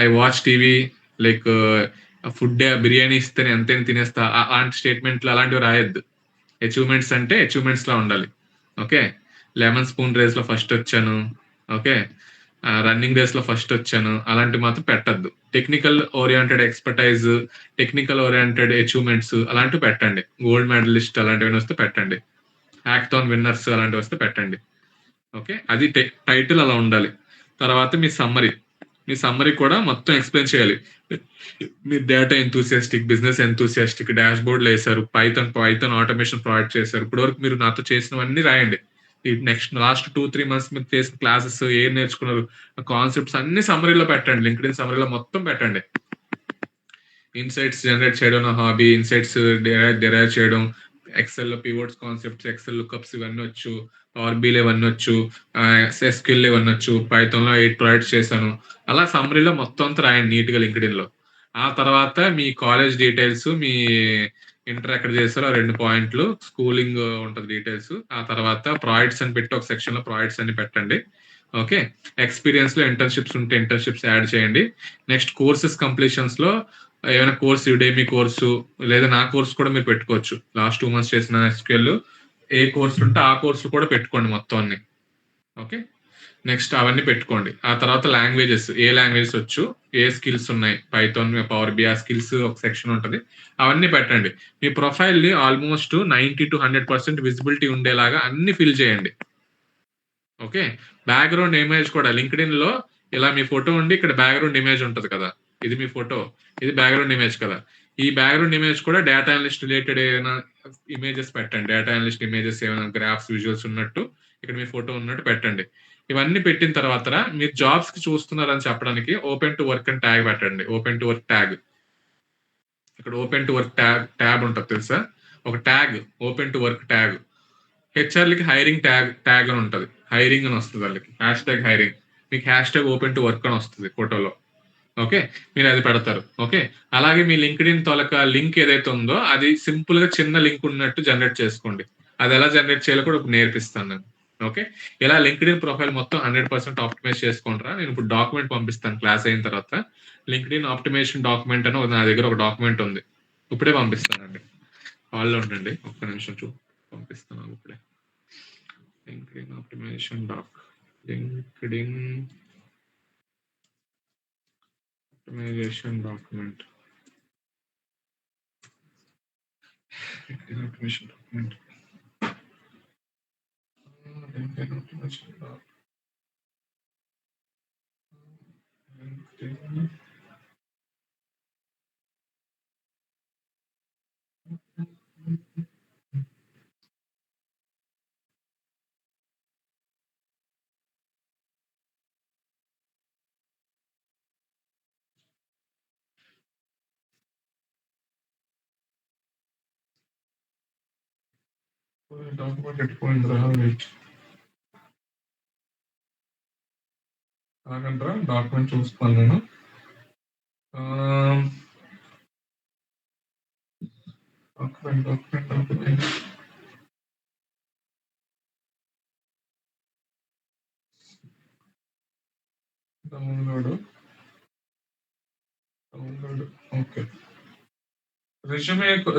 I watch TV, like food biryani ఇస్తే ఎంతైనా తినేస్తా అలాంటి స్టేట్మెంట్లు అలాంటివి రాయొద్దు. అచీవ్మెంట్స్ అంటే అచీవ్మెంట్స్ లా ఉండాలి. ఓకే. లెమన్ స్పూన్ రేస్ లో ఫస్ట్ వచ్చాను, ఓకే, రన్నింగ్ రేస్ లో ఫస్ట్ వచ్చాను అలాంటివి మాత్రం పెట్టద్దు. Technical oriented expertise, technical oriented achievements అలాంటివి పెట్టండి. గోల్డ్ మెడలిస్ట్ అలాంటివి వస్తే పెట్టండి. హ్యాక్థాన్ విన్నర్స్ అలాంటివి వస్తే పెట్టండి. ఓకే. అది టైటిల్ అలా ఉండాలి. తర్వాత మీ సమ్మరీ కూడా మొత్తం ఎక్స్ప్లెయిన్ చేయాలి. మీరు data enthusiastic, business enthusiastic, dash బోర్డ్లు వేశారు, పైథాన్ ఆటోమేషన్ ప్రొవైడ్ చేశారు, ఇప్పటివరకు మీరు నాతో చేసినవన్నీ రాయండి. నెక్స్ట్ లాస్ట్ 2-3 months మీరు చేసిన క్లాసెస్ ఏం నేర్చుకున్నారు, కాన్సెప్ట్స్ అన్ని సమ్మరీలో పెట్టండి. లింక్డ్ఇన్ సమ్మరీలో మొత్తం పెట్టండి. ఇన్సైట్స్ జనరేట్ చేయడం నా హాబీ, ఇన్సైట్స్ డెరైవ్ చేయడం, ఎక్సెల్ లో పివోట్స్ కాన్సెప్ట్స్, ఎక్సెల్ లుక్అప్స్ ఇవన్నీ వచ్చు, పవర్ బిలో ఇవన్నీ వచ్చు, ఎస్క్యూఎల్ ఇవన్నీ వచ్చు, పైథాన్ లో 8 ప్రాజెక్ట్స్ చేశాను అలా సమ్మరీలో మొత్తం అంతా రాయండి నీట్ గా లింక్డ్ఇన్ లో. ఆ తర్వాత మీ కాలేజ్ డీటెయిల్స్, మీ ఇంటర్ ఎక్కడ చేస్తారో 2 పాయింట్లు, స్కూలింగ్ ఉంటుంది డీటెయిల్స్. ఆ తర్వాత ప్రాజెక్ట్స్ అని పెట్టి ఒక సెక్షన్ లో ప్రాజెక్ట్స్ అని పెట్టండి. ఓకే. ఎక్స్పీరియన్స్ లో ఇంటర్న్షిప్స్ ఉంటే ఇంటర్న్షిప్స్ యాడ్ చేయండి. నెక్స్ట్ కోర్సెస్ కంప్లీషన్స్ లో ఏమైనా కోర్సు, యుడేమి కోర్సు లేదా నా కోర్సు కూడా మీరు పెట్టుకోవచ్చు. లాస్ట్ 2 months చేసిన ఎస్క్యూఎల్ ఏ కోర్సు ఉంటే ఆ కోర్సులు కూడా పెట్టుకోండి మొత్తం అన్ని. ఓకే, నెక్స్ట్ అవన్నీ పెట్టుకోండి. ఆ తర్వాత లాంగ్వేజెస్, ఏ లాంగ్వేజెస్ వచ్చు, ఏ స్కిల్స్ ఉన్నాయి, పైథాన్, పవర్ బిఐ స్కిల్స్ ఒక సెక్షన్ ఉంటుంది, అవన్నీ పెట్టండి. మీ ప్రొఫైల్ని ఆల్మోస్ట్ 90-100% విజిబిలిటీ ఉండేలాగా అన్ని ఫిల్ చేయండి. ఓకే, బ్యాక్గ్రౌండ్ ఇమేజ్ కూడా లింక్డ్ఇన్ లో ఇలా మీ ఫోటో ఉండి ఇక్కడ బ్యాక్గ్రౌండ్ ఇమేజ్ ఉంటుంది కదా, ఇది మీ ఫోటో, ఇది బ్యాక్గ్రౌండ్ ఇమేజ్ కదా, ఈ బ్యాక్గ్రౌండ్ ఇమేజ్ కూడా డేటా అనలిస్ట్ రిలేటెడ్ ఏమైనా ఇమేజెస్ పెట్టండి. డేటా అనలిస్ట్ ఇమేజెస్ ఏమైనా గ్రాఫ్స్ విజువల్స్ ఉన్నట్టు ఇక్కడ మీ ఫోటో ఉన్నట్టు పెట్టండి. ఇవన్నీ పెట్టిన తర్వాత మీరు జాబ్స్ కి చూస్తున్నారని చెప్పడానికి ఓపెన్ టు వర్క్ అని ట్యాగ్ పెట్టండి. ఓపెన్ టు వర్క్ ట్యాగ్, ఇక్కడ ఓపెన్ టు వర్క్ ట్యాబ్ ఉంటుంది తెలుసా, ఒక tag open to work tag. హెచ్ఆర్లకి హైరింగ్ ట్యాగ్ అని ఉంటుంది, హైరింగ్ అని వస్తుంది వాళ్ళకి, హ్యాష్ ట్యాగ్ హైరింగ్, మీకు hashtag open to work అని వస్తుంది ఫోటోలో. ఓకే, మీరు అది పెడతారు. ఓకే, అలాగే మీ లింక్డ్ఇన్ తొలక లింక్ ఏదైతే ఉందో అది సింపుల్ గా చిన్న లింక్ ఉన్నట్టు జనరేట్ చేసుకోండి. అది ఎలా జనరేట్ చేయాలో కూడా ఇప్పుడు నేర్పిస్తాను నేను. ఓకే, ఇలా లింక్డ్ఇన్ ప్రొఫైల్ మొత్తం 100% ఆప్టిమైజ్ చేసుకుంటారా. నేను ఇప్పుడు డాక్యుమెంట్ పంపిస్తాను క్లాస్ అయిన తర్వాత. లింక్డ్ఇన్ ఆప్టిమైజేషన్ డాక్యుమెంట్ అని నా దగ్గర ఒక డాక్యుమెంట్ ఉంది, ఇప్పుడే పంపిస్తానండి. హాల్లో ఉండండి, ఒక్క నిమిషం పంపిస్తాను ఇప్పుడే. LinkedIn optimization doc. LinkedIn optimization document. LinkedIn optimization document. LinkedIn optimization doc. LinkedIn. Document ఎట్టుకోండిరా, వెయిట్ ఆగండ్రా, డాక్యుమెంట్ చూస్తాను నేను. Document download. Okay,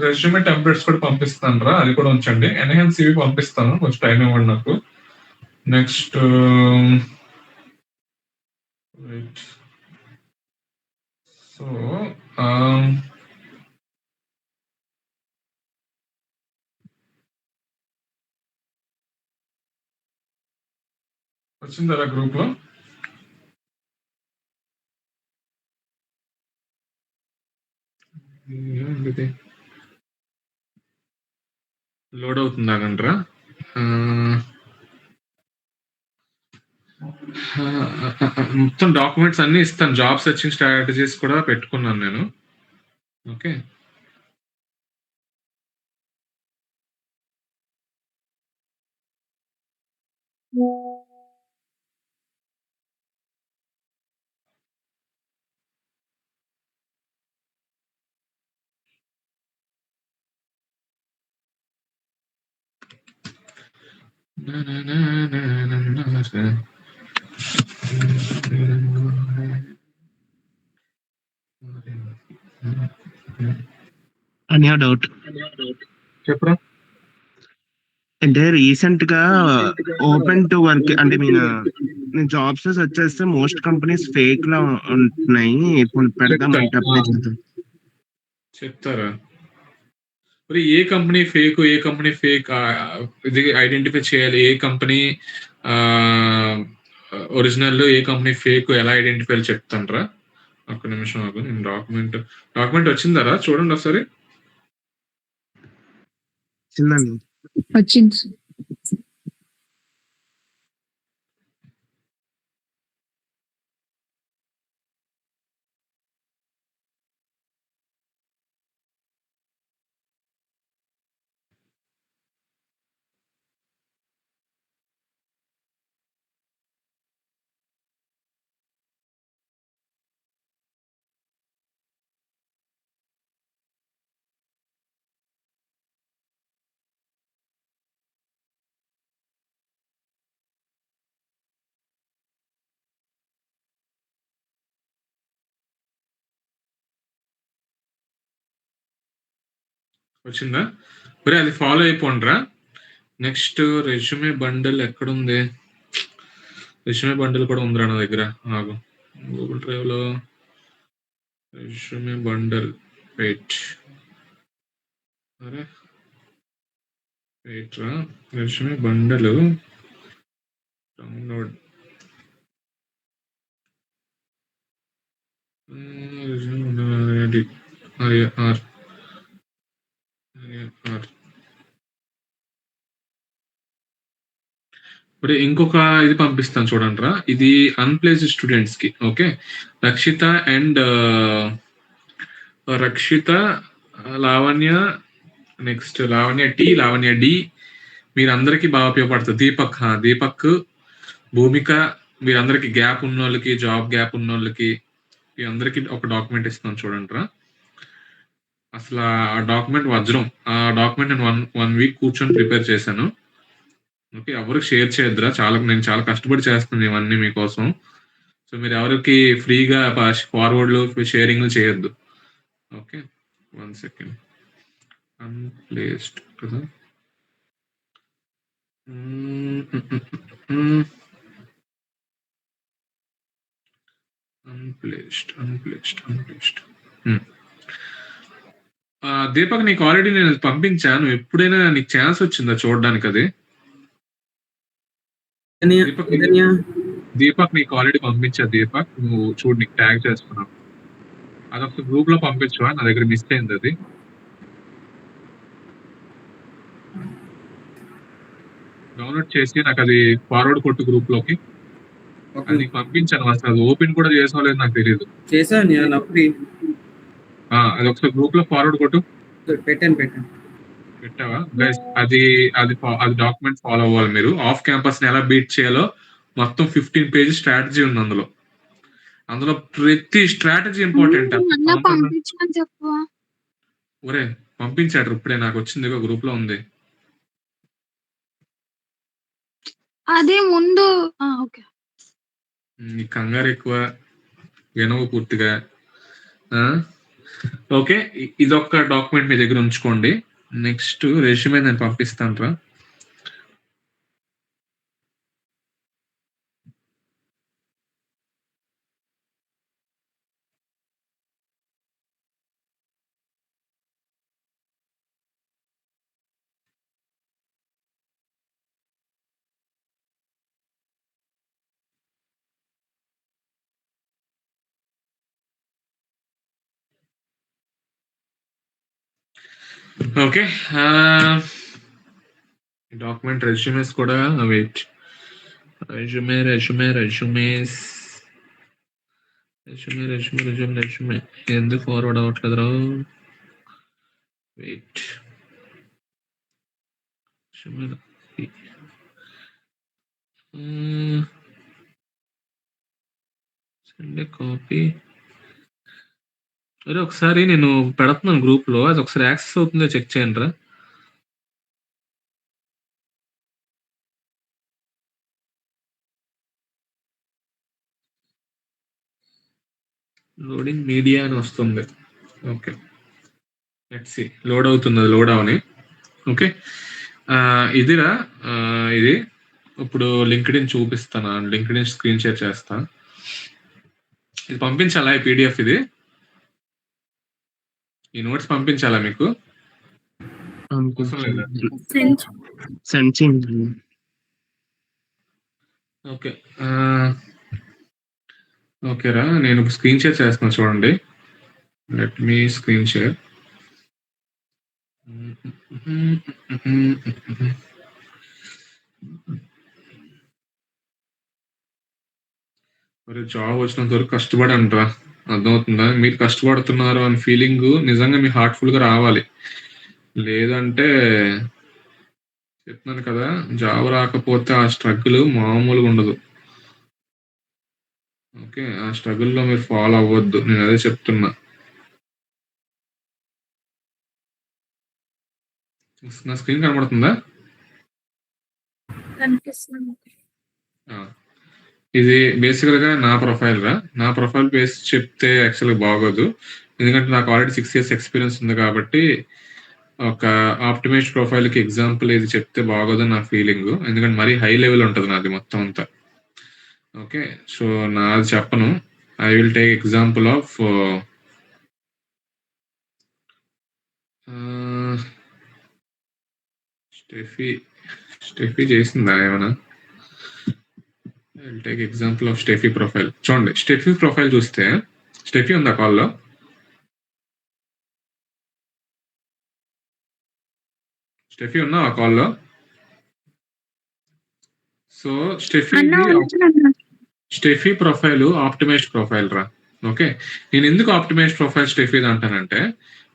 resume templates కూడా పంపిస్తాను రా, అది కూడా ఉంచండి. ఎన్హాన్స్ సివి పంపిస్తాను, కొంచెం టైం ఇవ్వండి నాకు. నెక్స్ట్ సో వచ్చిందా గ్రూప్ లో? లోడ్ అవుతుందా కంట్రా? మొత్తం డాక్యుమెంట్స్ అన్ని ఇస్తాను, జాబ్ సెర్చింగ్ స్ట్రాటజీస్ కూడా పెట్టుకున్నాను నేను. ఓకే,
అని డౌట్
చెప్పరా.
అంటే రీసెంట్ గా ఓపెన్ టు వర్క్ అంటే నేను జాబ్స్ సెర్చ్ చేస్తే మోస్ట్ కంపెనీస్ ఫేక్ లా ఉంటున్నాయి. ఇప్పుడు పెడదామంటే అప్లై చేద్దాం.
చెప్తారా మరి ఏ కంపెనీ ఫేక్, ఏ కంపెనీ ఫేక్ ఇది ఐడెంటిఫై చేయాలి. ఏ కంపెనీ ఒరిజినల్, ఏ కంపెనీ ఫేక్ ఎలా ఐడెంటిఫై చెప్తానరా. ఒక్క నిమిషం ఆగు, నేను డాక్యుమెంట్ వచ్చిందరా చూడండి ఒకసారి.
వచ్చిందండి.
వచ్చింది.
వచ్చిందా? మరి అది ఫాలో అయిపోండిరా. నెక్స్ట్ రెజ్యూమే బండిల్ ఎక్కడుంది? రెజ్యూమే బండిల్ కూడా ఉందిరా నా దగ్గర. ఆగు. గూగుల్ డ్రైవ్‌లో రెజ్యూమే బండిల్. వెయిట్. అరే! వెయిట్ రా. Resume bundle download. Resume bundle ready. ఆర్. ఇప్పుడు ఇంకొక ఇది పంపిస్తాను చూడండిరా. ఇది అన్‌ప్లేస్డ్ స్టూడెంట్స్‌కి. Okay. Rakshitha and Lavanya, next Lavanya T, Lavanya D మీరందరికీ బాగా ఉపయోగపడుతుంది. దీపక్, భూమిక మీరందరికీ గ్యాప్ ఉన్నోళ్ళకి, జాబ్ గ్యాప్ ఉన్నోళ్ళకి మీ అందరికీ ఒక డాక్యుమెంట్ ఇస్తున్నాను చూడండిరా. అసలు ఆ డాక్యుమెంట్ వజ్రం. ఆ డాక్యుమెంట్ నేను వన్ వీక్ కూర్చొని ప్రిపేర్ చేశాను. ఓకే. ఎవరికి షేర్ చేయొద్దురా. నేను చాలా కష్టపడి చేస్తున్నాను ఇవన్నీ మీకోసం. సో మీరు ఎవరికి ఫ్రీగా ఫార్వర్డ్‌లు, షేరింగ్‌లు చేయొద్దు. ఓకే. 1 సెకండ్. అన్‌ప్లేస్డ్ కదా! అన్‌ప్లేస్డ్. దీపక్ నీకు ఆల్రెడీ నేను అది పంపించాను. ఎప్పుడైనా నీకు ఛాన్స్ వచ్చిందా చూడడానికి అది? దీపక్ నీకు ఆల్రెడీ పంపించా. దీపక్ నువ్వు చూడు, నీకు ట్యాగ్ చేస్తున్నాను. అదొక గ్రూప్ లో పంపించవా? నా దగ్గర మిస్ అయింది అది. డౌన్లోడ్ చేసి నాకు అది ఫార్వర్డ్ కొట్టు గ్రూప్ లోకి. అది నీకు పంపించాను. అసలు అది ఓపెన్ కూడా చేసాలేదు నాకు తెలియదు.
చేశాను
అది ఒకసారి గ్రూప్ లో ఫార్వర్డ్ కొట్టు.
పెట్టాను.
పెట్టావా? గైస్ అది డాక్యుమెంట్ ఫాలో అవ్వాలి మీరు. ఆఫ్ క్యాంపస్ ని ఎలా బీట్ చేయాలో మొత్తం 15 పేజెస్ స్ట్రాటజీ ఉంది అందులో ప్రతి స్ట్రాటజీ ఇంపార్టెంట్.
పంపించమని చెప్పు.
ఒరే పంపించాడు ఇప్పుడే, నాకు వచ్చింది గ్రూప్ లో ఉంది.
అదే ముందు ఓకే.
నీ కంగారు ఎక్కువ, వినవు పూర్తిగా. ఓకే, ఇదొక డాక్యుమెంట్ మీ దగ్గర ఉంచుకోండి. నెక్స్ట్ రెజ్యూమే నేను పంపిస్తాను రా. ఓకే, డాక్యుమెంట్ రెజ్యూమేస్ కూడా వెయిట్. రెజ్యూమే ఎందుకు ఫార్వర్డ్ అవ్వట్లేదు రా? వెయిట్. కాపీ. అరే ఒకసారి నేను పెడుతున్నాను గ్రూప్ లో, అది ఒకసారి యాక్సెస్ అవుతుందో చెక్ చేయండి రా. లోడింగ్ మీడియా అని వస్తుంది. ఓకే, లెట్స్ సీ లోడ్ అవుతుంది. అది లోడ్ అవని. ఓకే, ఇదిరా. ఇది ఇప్పుడు లింక్డ్ఇన్ చూపిస్తాను. లింక్డ్ఇన్ స్క్రీన్ షేర్ చేస్తా. ఇది పంపించాలా? ఈ పీడిఎఫ్ ఇది ఈ నోట్స్ పంపించాలా మీకు? ఓకే, ఓకేరా. నేను స్క్రీన్ షేర్ చేస్తున్నా చూడండి. Let me screen share. మరి జాబ్ వచ్చినంత వరకు కష్టపడి అంటారా? అర్థమవుతుందా? మీరు కష్టపడుతున్నారు అని ఫీలింగ్ నిజంగా మీ హార్ట్ఫుల్ గా రావాలి. లేదంటే చెప్తున్నాను కదా, జాబ్ రాకపోతే ఆ స్ట్రగుల్ మామూలుగా ఉండదు. ఓకే, ఆ స్ట్రగుల్లో మీరు ఫాలో అవ్వద్దు. నేను అదే చెప్తున్నా. నా స్క్రీన్ కనబడుతుందా? ఇది బేసికల్ గా నా ప్రొఫైల్ రా. నా ప్రొఫైల్ బేస్ చెప్తే యాక్చువల్గా బాగోదు. ఎందుకంటే నాకు ఆల్రెడీ 6 years ఎక్స్పీరియన్స్ ఉంది కాబట్టి ఒక ఆప్టిమైజ్ ప్రొఫైల్‌కి ఎగ్జాంపుల్ ఏది చెప్తే బాగోదని నా ఫీలింగు. ఎందుకంటే మరీ హై లెవెల్ ఉంటది నాది మొత్తం అంతా. ఓకే. సో, నాది చెప్పను. I will take example of Steffi చేసిందా ఏమన్నా? I will take example of Steffi profile. చూడండి, స్టెఫీ ప్రొఫైల్ చూస్తే స్టెఫీ ఉందా కాల్‌లో? స్టెఫీ ఉన్నావా కాల్‌లో? సో,
అన్నా ఉంటున్నా.
స్టెఫీ ప్రొఫైల్ ఆప్టిమైజ్డ్ ప్రొఫైల్ రా. ఓకే. నేను ఎందుకు ఆప్టిమైజ్డ్ ప్రొఫైల్ స్టెఫీది అంటానంటే,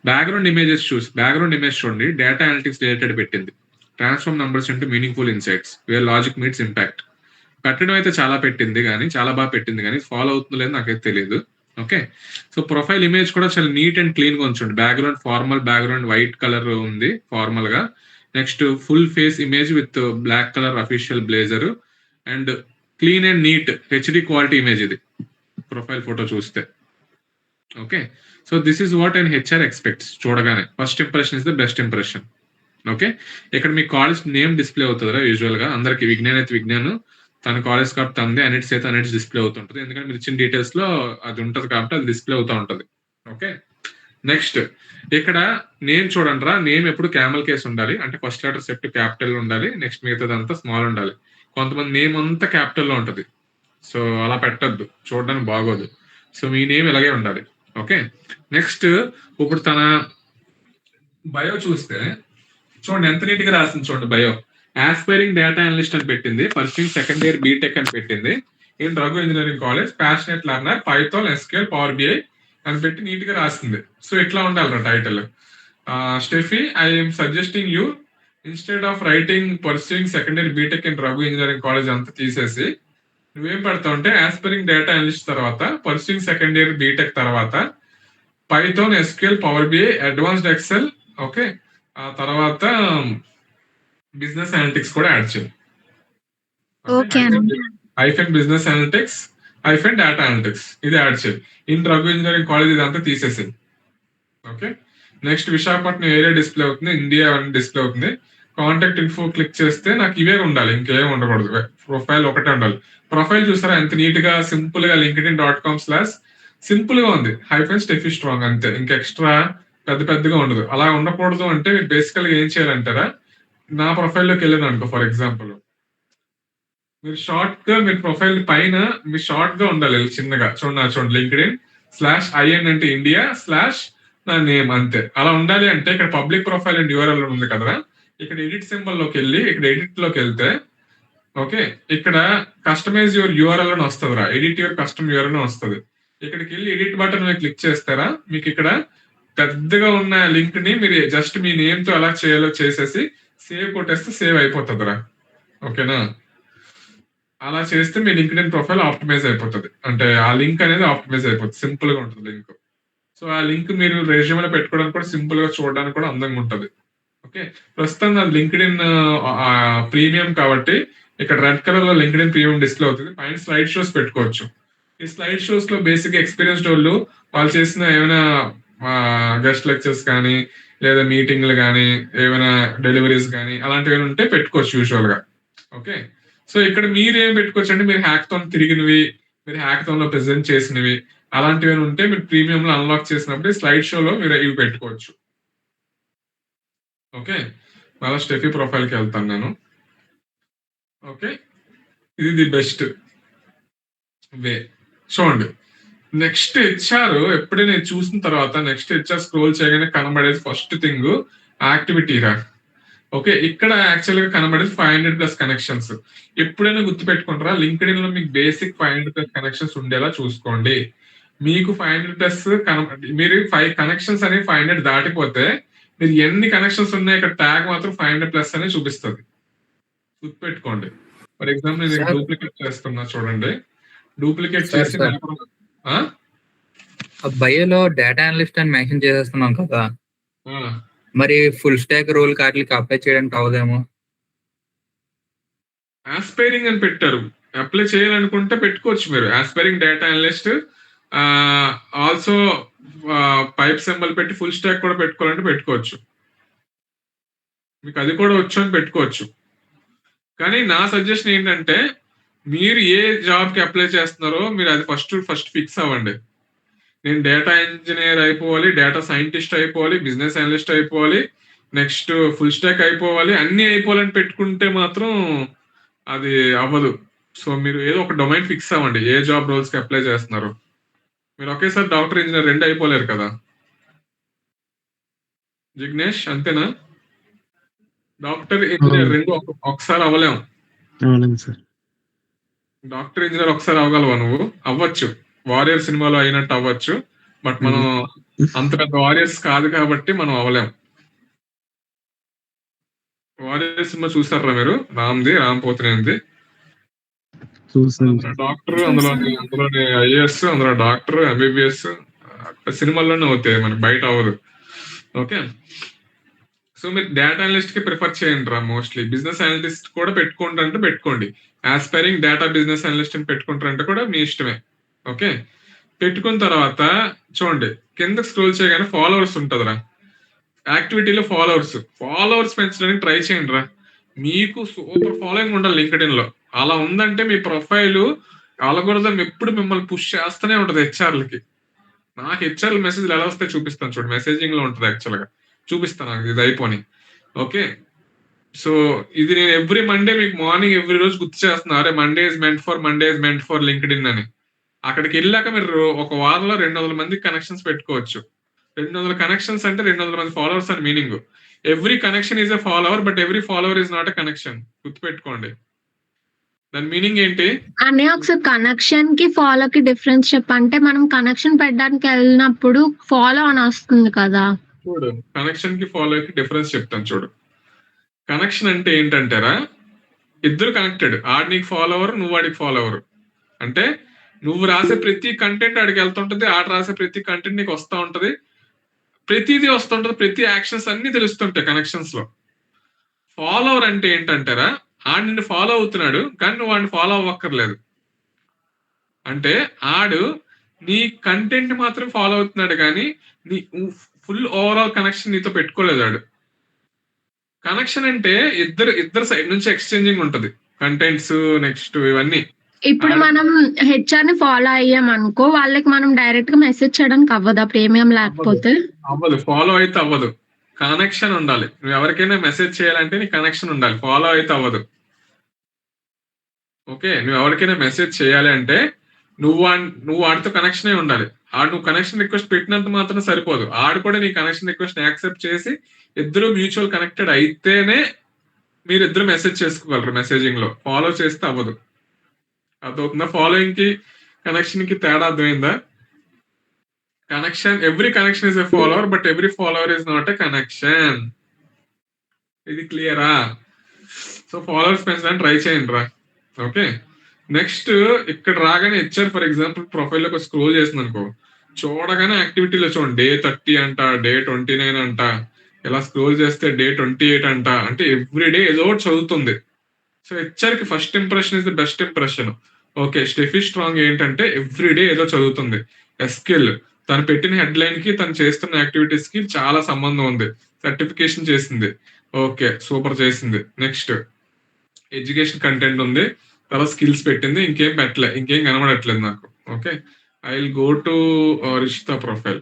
బ్యాక్‌గ్రౌండ్ ఇమేజ్ చూడండి, డేటా అనలిటిక్స్ రిలేటెడ్ పెట్టింది. Transform numbers into meaningful insights where logic meets impact. పెట్టడం అయితే చాలా పెట్టింది గానీ, చాలా బాగా పెట్టింది గానీ, ఫాలో అవుతుందో లేదో నాకైతే తెలీదు. ఓకే. సో, ప్రొఫైల్ ఇమేజ్ కూడా చాలా నీట్ అండ్ క్లీన్‌గా ఉంచండి. Background formal background white colour ఉంది ఫార్మల్‌గా. Next full face image with black colour official blazer and clean and neat HD quality image ఇది. ప్రొఫైల్ ఫోటో చూస్తే. Okay. So, this is what and HR expects చూడగానే. First impression is the best impression. Okay. ఇక్కడ మీ college name display అవుతదిరా యూజువల్‌గా. అందరికి విజ్ఞాన్ అయితే విజ్ఞాన్, తన కాలేజ్ కాబట్టి తనదే, అనిట్స్ అయితే అనిట్స్ డిస్‌ప్లే అవుతుంటది. ఎందుకంటే మీరు ఇచ్చిన డీటెయిల్స్‌లో అది ఉంటది కాబట్టి అది డిస్‌ప్లే అవుతా ఉంటది. ఓకే. నెక్స్ట్ ఇక్కడ నేమ్ చూడండిరా. నేమ్ ఎప్పుడు క్యామెల్ కేస్ ఉండాలి. అంటే ఫస్ట్ లెటర్ సెట్ క్యాపిటల్ ఉండాలి. నెక్స్ట్ మిగతాదంతా స్మాల్ ఉండాలి. కొంతమంది నేమ్ అంతా క్యాపిటల్‌లో ఉంటది. సో, అలా పెట్టొద్దు. చూడడానికి బాగోదు. సో, మీ నేమ్ ఇలాగే ఉండాలి. ఓకే. నెక్స్ట్ ఇప్పుడు తన బయో చూస్తే చూడండి ఎంత నీట్‌గా రాసింది చూడండి బయో. ఆస్పైరింగ్ డేటా అనలిస్ట్ అని పెట్టింది. పర్సూయింగ్ సెకండ్ ఇయర్ బీటెక్ అని పెట్టింది. In Raghu engineering college, passionate learner, Python, SQL, power BI అని పెట్టి నీట్‌గా రాసింది. సో, ఇట్లా ఉండాలిరా title. Steffi, I am suggesting you instead of writing pursuing second year BTech in Raghu engineering college అంతా తీసేసి నువ్వేం పెడతావు అంటే ఆస్పైరింగ్ డేటా అనలిస్ట్ తర్వాత పర్సూయింగ్ సెకండ్ ఇయర్ బీటెక్ తర్వాత Python, SQL, power BI, advanced Excel, okay. ఆ తర్వాత బిజినెస్ అనలిటిక్స్ కూడా యాడ్ చేయి.
ఓకే అండి.
Hyphen business analytics, hyphen data analytics ఇది యాడ్ చేయి. ఇన్ రఘు ఇంజనీరింగ్ కాలేజ్ ఇదంతా తీసేసింది. Okay. Next Visakhapatnam area display అవుతుంది, ఇండియా అని డిస్ప్లే అవుతుంది. కాంటాక్ట్ ఇన్ఫో క్లిక్ చేస్తే నాకు ఇవే ఉండాలి, ఇంకేం ఉండకూడదు. ప్రొఫైల్ ఒకటే ఉండాలి. ప్రొఫైల్ చూసారా ఎంత నీట్ గా సింపుల్ గా linkedin.com/ సింపుల్ గా ఉంది. హైఫెన్ స్టెఫీ స్ట్రాంగ్ అంతే. ఇంకా ఎక్స్ట్రా పెద్ద పెద్దగా ఉండదు. అలా ఉండకూడదు అంటే మీరు బేసికల్ గా ఏం చేయాలంటారా, నా ప్రొఫైల్లోకి వెళ్ళాను అనుకో ఫర్ ఎగ్జాంపుల్, మీరు షార్ట్ గా మీ ప్రొఫైల్ పైన మీ షార్ట్ గా ఉండాలి చిన్నగా. చూడండి linkedin/in అంటే ఇండియా/ నా నేమ్ అంతే. అలా ఉండాలి అంటే ఇక్కడ పబ్లిక్ ప్రొఫైల్ అండ్ యూఆర్ఎల్ ఉంది కదరా, ఇక్కడ ఎడిట్ సింబల్ లోకి వెళ్ళి ఇక్కడ ఎడిట్ లోకి వెళ్తే ఓకే, ఇక్కడ కస్టమైజ్ యువర్ యూఆర్ఎల్ అని వస్తుందిరా. ఎడిట్ యువర్ కస్టమ్ యూఆర్ఎల్ అని వస్తుంది. ఇక్కడికి వెళ్ళి ఎడిట్ బటన్ మీద క్లిక్ చేస్తారా, మీకు ఇక్కడ పెద్దగా ఉన్న లింక్ ని మీరు జస్ట్ మీ నేమ్ తో ఎలా చేయాలో చేసేసి సేవ్ కొట్టేస్తే సేవ్ అయిపోతుందిరా. ఓకేనా. అలా చేస్తే మీ లింక్డ్ఇన్ ప్రొఫైల్ ఆప్టిమైజ్ అయిపోతుంది. అంటే ఆ లింక్ అనేది ఆప్టిమైజ్ అయిపోతుంది. సింపుల్ గా ఉంటుంది లింక్. సో ఆ లింక్ మీరు రెజ్యూమ్లో పెట్టుకోవడానికి కూడా సింపుల్ గా చూడడానికి కూడా అందంగా ఉంటుంది. ఓకే. ప్రస్తుతం నా లింక్డ్ఇన్ ప్రీమియం కాబట్టి ఇక్కడ రెడ్ కలర్ లో లింక్డ్ఇన్ ప్రీమియం డిస్ప్లే అవుతుంది. పైన స్లైడ్ షోస్ పెట్టుకోవచ్చు. ఈ స్లైడ్ షోస్ లో బేసిక్ ఎక్స్పీరియన్స్డ్ వాళ్ళు చేసిన ఏమైనా గెస్ట్ లెక్చర్స్ కానీ లేదా మీటింగ్లు కానీ ఏమైనా డెలివరీస్ కానీ అలాంటివి ఏమైనా ఉంటే పెట్టుకోవచ్చు యూజువల్ గా. ఓకే. సో ఇక్కడ మీరు ఏం పెట్టుకోవచ్చు అంటే మీరు హ్యాకథాన్ తిరిగినవి, మీరు హ్యాకథాన్ లో ప్రెజెంట్ చేసినవి అలాంటివి ఉంటే మీరు ప్రీమియం లో అన్లాక్ చేసినప్పుడు స్లైడ్ షోలో మీరు ఇవి పెట్టుకోవచ్చు. ఓకే. మళ్ళీ స్టెఫీ ప్రొఫైల్కి వెళ్తాను నేను. ఓకే. ఇది ది బెస్ట్ వే. చూడండి, నెక్స్ట్ హెచ్ఆర్ ఎప్పుడైనా చూసిన తర్వాత నెక్స్ట్ హెచ్ఆర్ స్క్రోల్ చేయగానే కనబడేది ఫస్ట్ థింగ్ యాక్టివిటీ రా. ఓకే. ఇక్కడ యాక్చువల్ గా కనబడేది 500+ కనెక్షన్స్. ఎప్పుడైనా గుర్తుపెట్టుకుంటారా, లింక్డ్ఇన్ లో మీకు బేసిక్ 500+ కనెక్షన్స్ ఉండేలా చూసుకోండి. మీకు 500+ మీరు 5 కనెక్షన్స్ అనేవి 500 దాటిపోతే మీరు ఎన్ని కనెక్షన్స్ ఉన్నాయి ఇక్కడ ట్యాగ్ మాత్రం 500+ అనే చూపిస్తుంది. గుర్తుపెట్టుకోండి. ఫర్ ఎగ్జాంపుల్ నేను డూప్లికేట్ చేస్తున్నా చూడండి. డూప్లికేట్ చేసి
బయోలో డేటా అనలిస్ట్ అని మెన్షన్ చేసేస్తున్నాం కదా, మరి ఫుల్ స్టాక్ రోల్ కార్డులకి అప్లై చేయడానికి అవదేమో.
ఆస్పైరింగ్ అని పెట్టారు, అప్లై చేయాలనుకుంటే పెట్టుకోవచ్చు మీరు. Aspiring data analyst also pipe symbol పెట్టి ఫుల్ స్టాక్ కూడా పెట్టుకోవాలంటే పెట్టుకోవచ్చు. మీకు అది కూడా వచ్చు అని పెట్టుకోవచ్చు. కానీ నా సజెషన్ ఏంటంటే మీరు ఏ జాబ్కి అప్లై చేస్తున్నారో మీరు అది ఫస్ట్ ఫిక్స్ అవ్వండి. నేను డేటా ఇంజనీర్ అయిపోవాలి, డేటా సైంటిస్ట్ అయిపోవాలి, బిజినెస్ అనలిస్ట్ అయిపోవాలి, నెక్స్ట్ ఫుల్ స్టాక్ అయిపోవాలి, అన్నీ అయిపోవాలని పెట్టుకుంటే మాత్రం అది అవ్వదు. సో మీరు ఏదో ఒక డొమైన్ ఫిక్స్ అవ్వండి, ఏ జాబ్ రోల్స్కి అప్లై చేస్తున్నారు. మీరు ఒకేసారి డాక్టర్ ఇంజనీర్ రెండు అయిపోలేరు కదా జిగ్నేష్, అంతేనా? డాక్టర్ ఇంజనీర్ రెండు ఒకసారి అవ్వలేము.
అవునండి సార్.
డాక్టర్ ఇంజనీర్ ఒకసారి అవ్వగలవా నువ్వు? అవ్వచ్చు, వారియర్ సినిమాలో అయినట్టు అవ్వచ్చు, బట్ మనం అంత పెద్ద వారియర్స్ కాదు కాబట్టి మనం అవ్వలేం. వారియర్ సినిమా చూసారా మీరు? రామ్ పోతినేనిది.
చూసాను.
డాక్టర్ అందులోని ఐఏఎస్, అందులో డాక్టర్, ఎంబీబీఎస్ సినిమాల్లోనే అవుతాయి, మనకి బయట అవ్వదు. ఓకే, సో మీరు డేటా అనలిస్ట్ కి ప్రిఫర్ చేయండి రా. మోస్ట్లీ బిజినెస్ అనలిస్ట్ కూడా పెట్టుకోండి అంటే పెట్టుకోండి, ఆస్పైరింగ్ డేటా బిజినెస్ అనలిస్ట్ అని పెట్టుకుంటారంటే కూడా మీ ఇష్టమే. ఓకే, పెట్టుకున్న తర్వాత చూడండి కింద స్క్రోల్ చేయగానే ఫాలోవర్స్ ఉంటుందిరా. యాక్టివిటీలో ఫాలోవర్స్ పెంచడానికి ట్రై చేయండి రా. మీకు సూపర్ ఫాలోయింగ్ ఉండాలి లింక్డ్ఇన్ లో. అలా ఉందంటే మీ ప్రొఫైల్ అలగొరదం ఎప్పుడు మిమ్మల్ని పుష్ చేస్తూనే ఉంటుంది హెచ్ఆర్లకి. నాకు హెచ్ఆర్ల మెసేజ్లు ఎలా వస్తాయి చూపిస్తాను చూడు, మెసేజింగ్ లో ఉంటుంది యాక్చువల్గా, చూపిస్తాను నాకు ఇది అయిపోయి. ఓకే, సో ఇది నేను ఎవ్రీ మండే మీకు మార్నింగ్ ఎవ్రీ రోజు గుర్తు చేస్తున్నా, అరే Monday is meant for LinkedIn అని. అక్కడికి వెళ్ళాక మీరు ఒక వారంలో 200 మంది కనెక్షన్స్ పెట్టుకోవచ్చు. 200 కనెక్షన్స్ అంటే 200 మంది ఫాలోవర్స్ అని meaning. Every connection is a follower, but every follower is not a connection. గుర్తుపెట్టుకోండి, దాని మీనింగ్ ఏంటి?
అన్నయ్య ఒకసారి కనెక్షన్ కి ఫాలో కి డిఫరెన్స్ చెప్పంటే, మనం కనెక్షన్ పెట్టడానికి వెళ్ళినప్పుడు ఫాలో అని వస్తుంది కదా.
చూడు, కనెక్షన్ కి ఫాలోకి డిఫరెన్స్ చెప్తాను చూడు. కనెక్షన్ అంటే ఏంటంటారా, ఇద్దరు కనెక్టెడ్, ఆడి నీకు ఫాలోవర్, నువ్వు వాడికి ఫాలోవర్. అంటే నువ్వు రాసే ప్రతి కంటెంట్ ఆడికి వెళ్తుంటది, ఆడ రాసే ప్రతి కంటెంట్ నీకు వస్తూ ఉంటది, ప్రతిదీ వస్తుంటది, ప్రతి యాక్షన్స్ అన్ని తెలుస్తుంటాయి కనెక్షన్స్ లో. ఫాలోవర్ అంటే ఏంటంటారా, ఆడు నిన్ను ఫాలో అవుతున్నాడు కానీ నువ్వు వాడిని ఫాలో అవ్వక్కర్లేదు. అంటే ఆడు నీ కంటెంట్ మాత్రం ఫాలో అవుతున్నాడు కానీ నీ ఫుల్ ఓవరాల్ కనెక్షన్ నీతో పెట్టుకోలేదు ఆడు. కనెక్షన్ అంటే ఇద్దరు సైడ్ నుంచి ఎక్స్చేంజింగ్ ఉంటది, కంటెంట్స్ నెక్స్ట్ ఇవన్నీ.
ఇప్పుడు మనం హెచ్ఆర్ ని ఫాలో అయ్యాం అనుకో, వాళ్ళకి మనం డైరెక్ట్ గా మెసేజ్ చేయడానికి అవ్వదా ప్రీమియం లేకపోతే?
అవ్వదు, ఫాలో అయితే అవ్వదు, కనెక్షన్ ఉండాలి. నువ్వు ఎవరికైనా మెసేజ్ చేయాలంటే నీ కనెక్షన్ ఉండాలి, ఫాలో అయితే అవ్వదు. ఓకే, నువ్వు ఎవరికైనా మెసేజ్ చేయాలి అంటే నువ్వు వాడితో కనెక్షన్ ఉండాలి. నువ్వు కనెక్షన్ రిక్వెస్ట్ పెట్టినంత మాత్రం సరిపోదు, ఆడు కూడా నీ కనెక్షన్ రిక్వెస్ట్ యాక్సెప్ట్ చేసి ఇద్దరు మ్యూచువల్ కనెక్టెడ్ అయితేనే మీరు ఇద్దరు మెసేజ్ చేసుకోగలరు. మెసేజింగ్ లో ఫాలో చేస్తే అవ్వదు. అర్థమవుతుందా? ఫాలోయింగ్ కి కనెక్షన్ కి తేడా అర్థమైందా? Every connection is a follower, but every follower is not a connection. ఇది క్లియరా? సో ఫాలోవర్స్ పెంచడానికి ట్రై చేయండి రా. ఓకే, నెక్స్ట్ ఇక్కడ రాగానే హెచ్ఆర్ ఫర్ ఎగ్జాంపుల్ ప్రొఫైల్ లో స్క్రోల్ చేసింది అనుకో, చూడగానే యాక్టివిటీలో చూడండి డే 30 అంట, డే 29 అంట, ఇలా స్క్రోల్ చేస్తే డే 28 అంట, అంటే ఎవ్రీ డే ఏదో ఒకటి చదువుతుంది. సో హెచ్ఆర్ కి first impression is the best impression. Okay, Steffi strong ఏంటంటే ఎవ్రీ డే ఏదో చదువుతుంది. ఎస్కిల్, తను పెట్టిన హెడ్ లైన్ కి తను చేస్తున్న యాక్టివిటీస్ కి చాలా సంబంధం ఉంది. సర్టిఫికేషన్ చేసింది, ఓకే సూపర్ చేసింది. నెక్స్ట్ ఎడ్యుకేషన్ కంటెంట్ ఉంది, తర్వాత స్కిల్స్ పెట్టింది, ఇంకేం కనబడట్లేదు నాకు. Okay, I will go to Rishitha profile.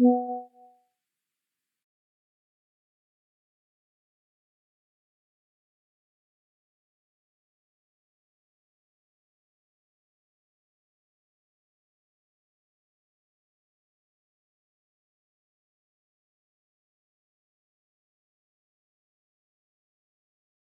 Okay.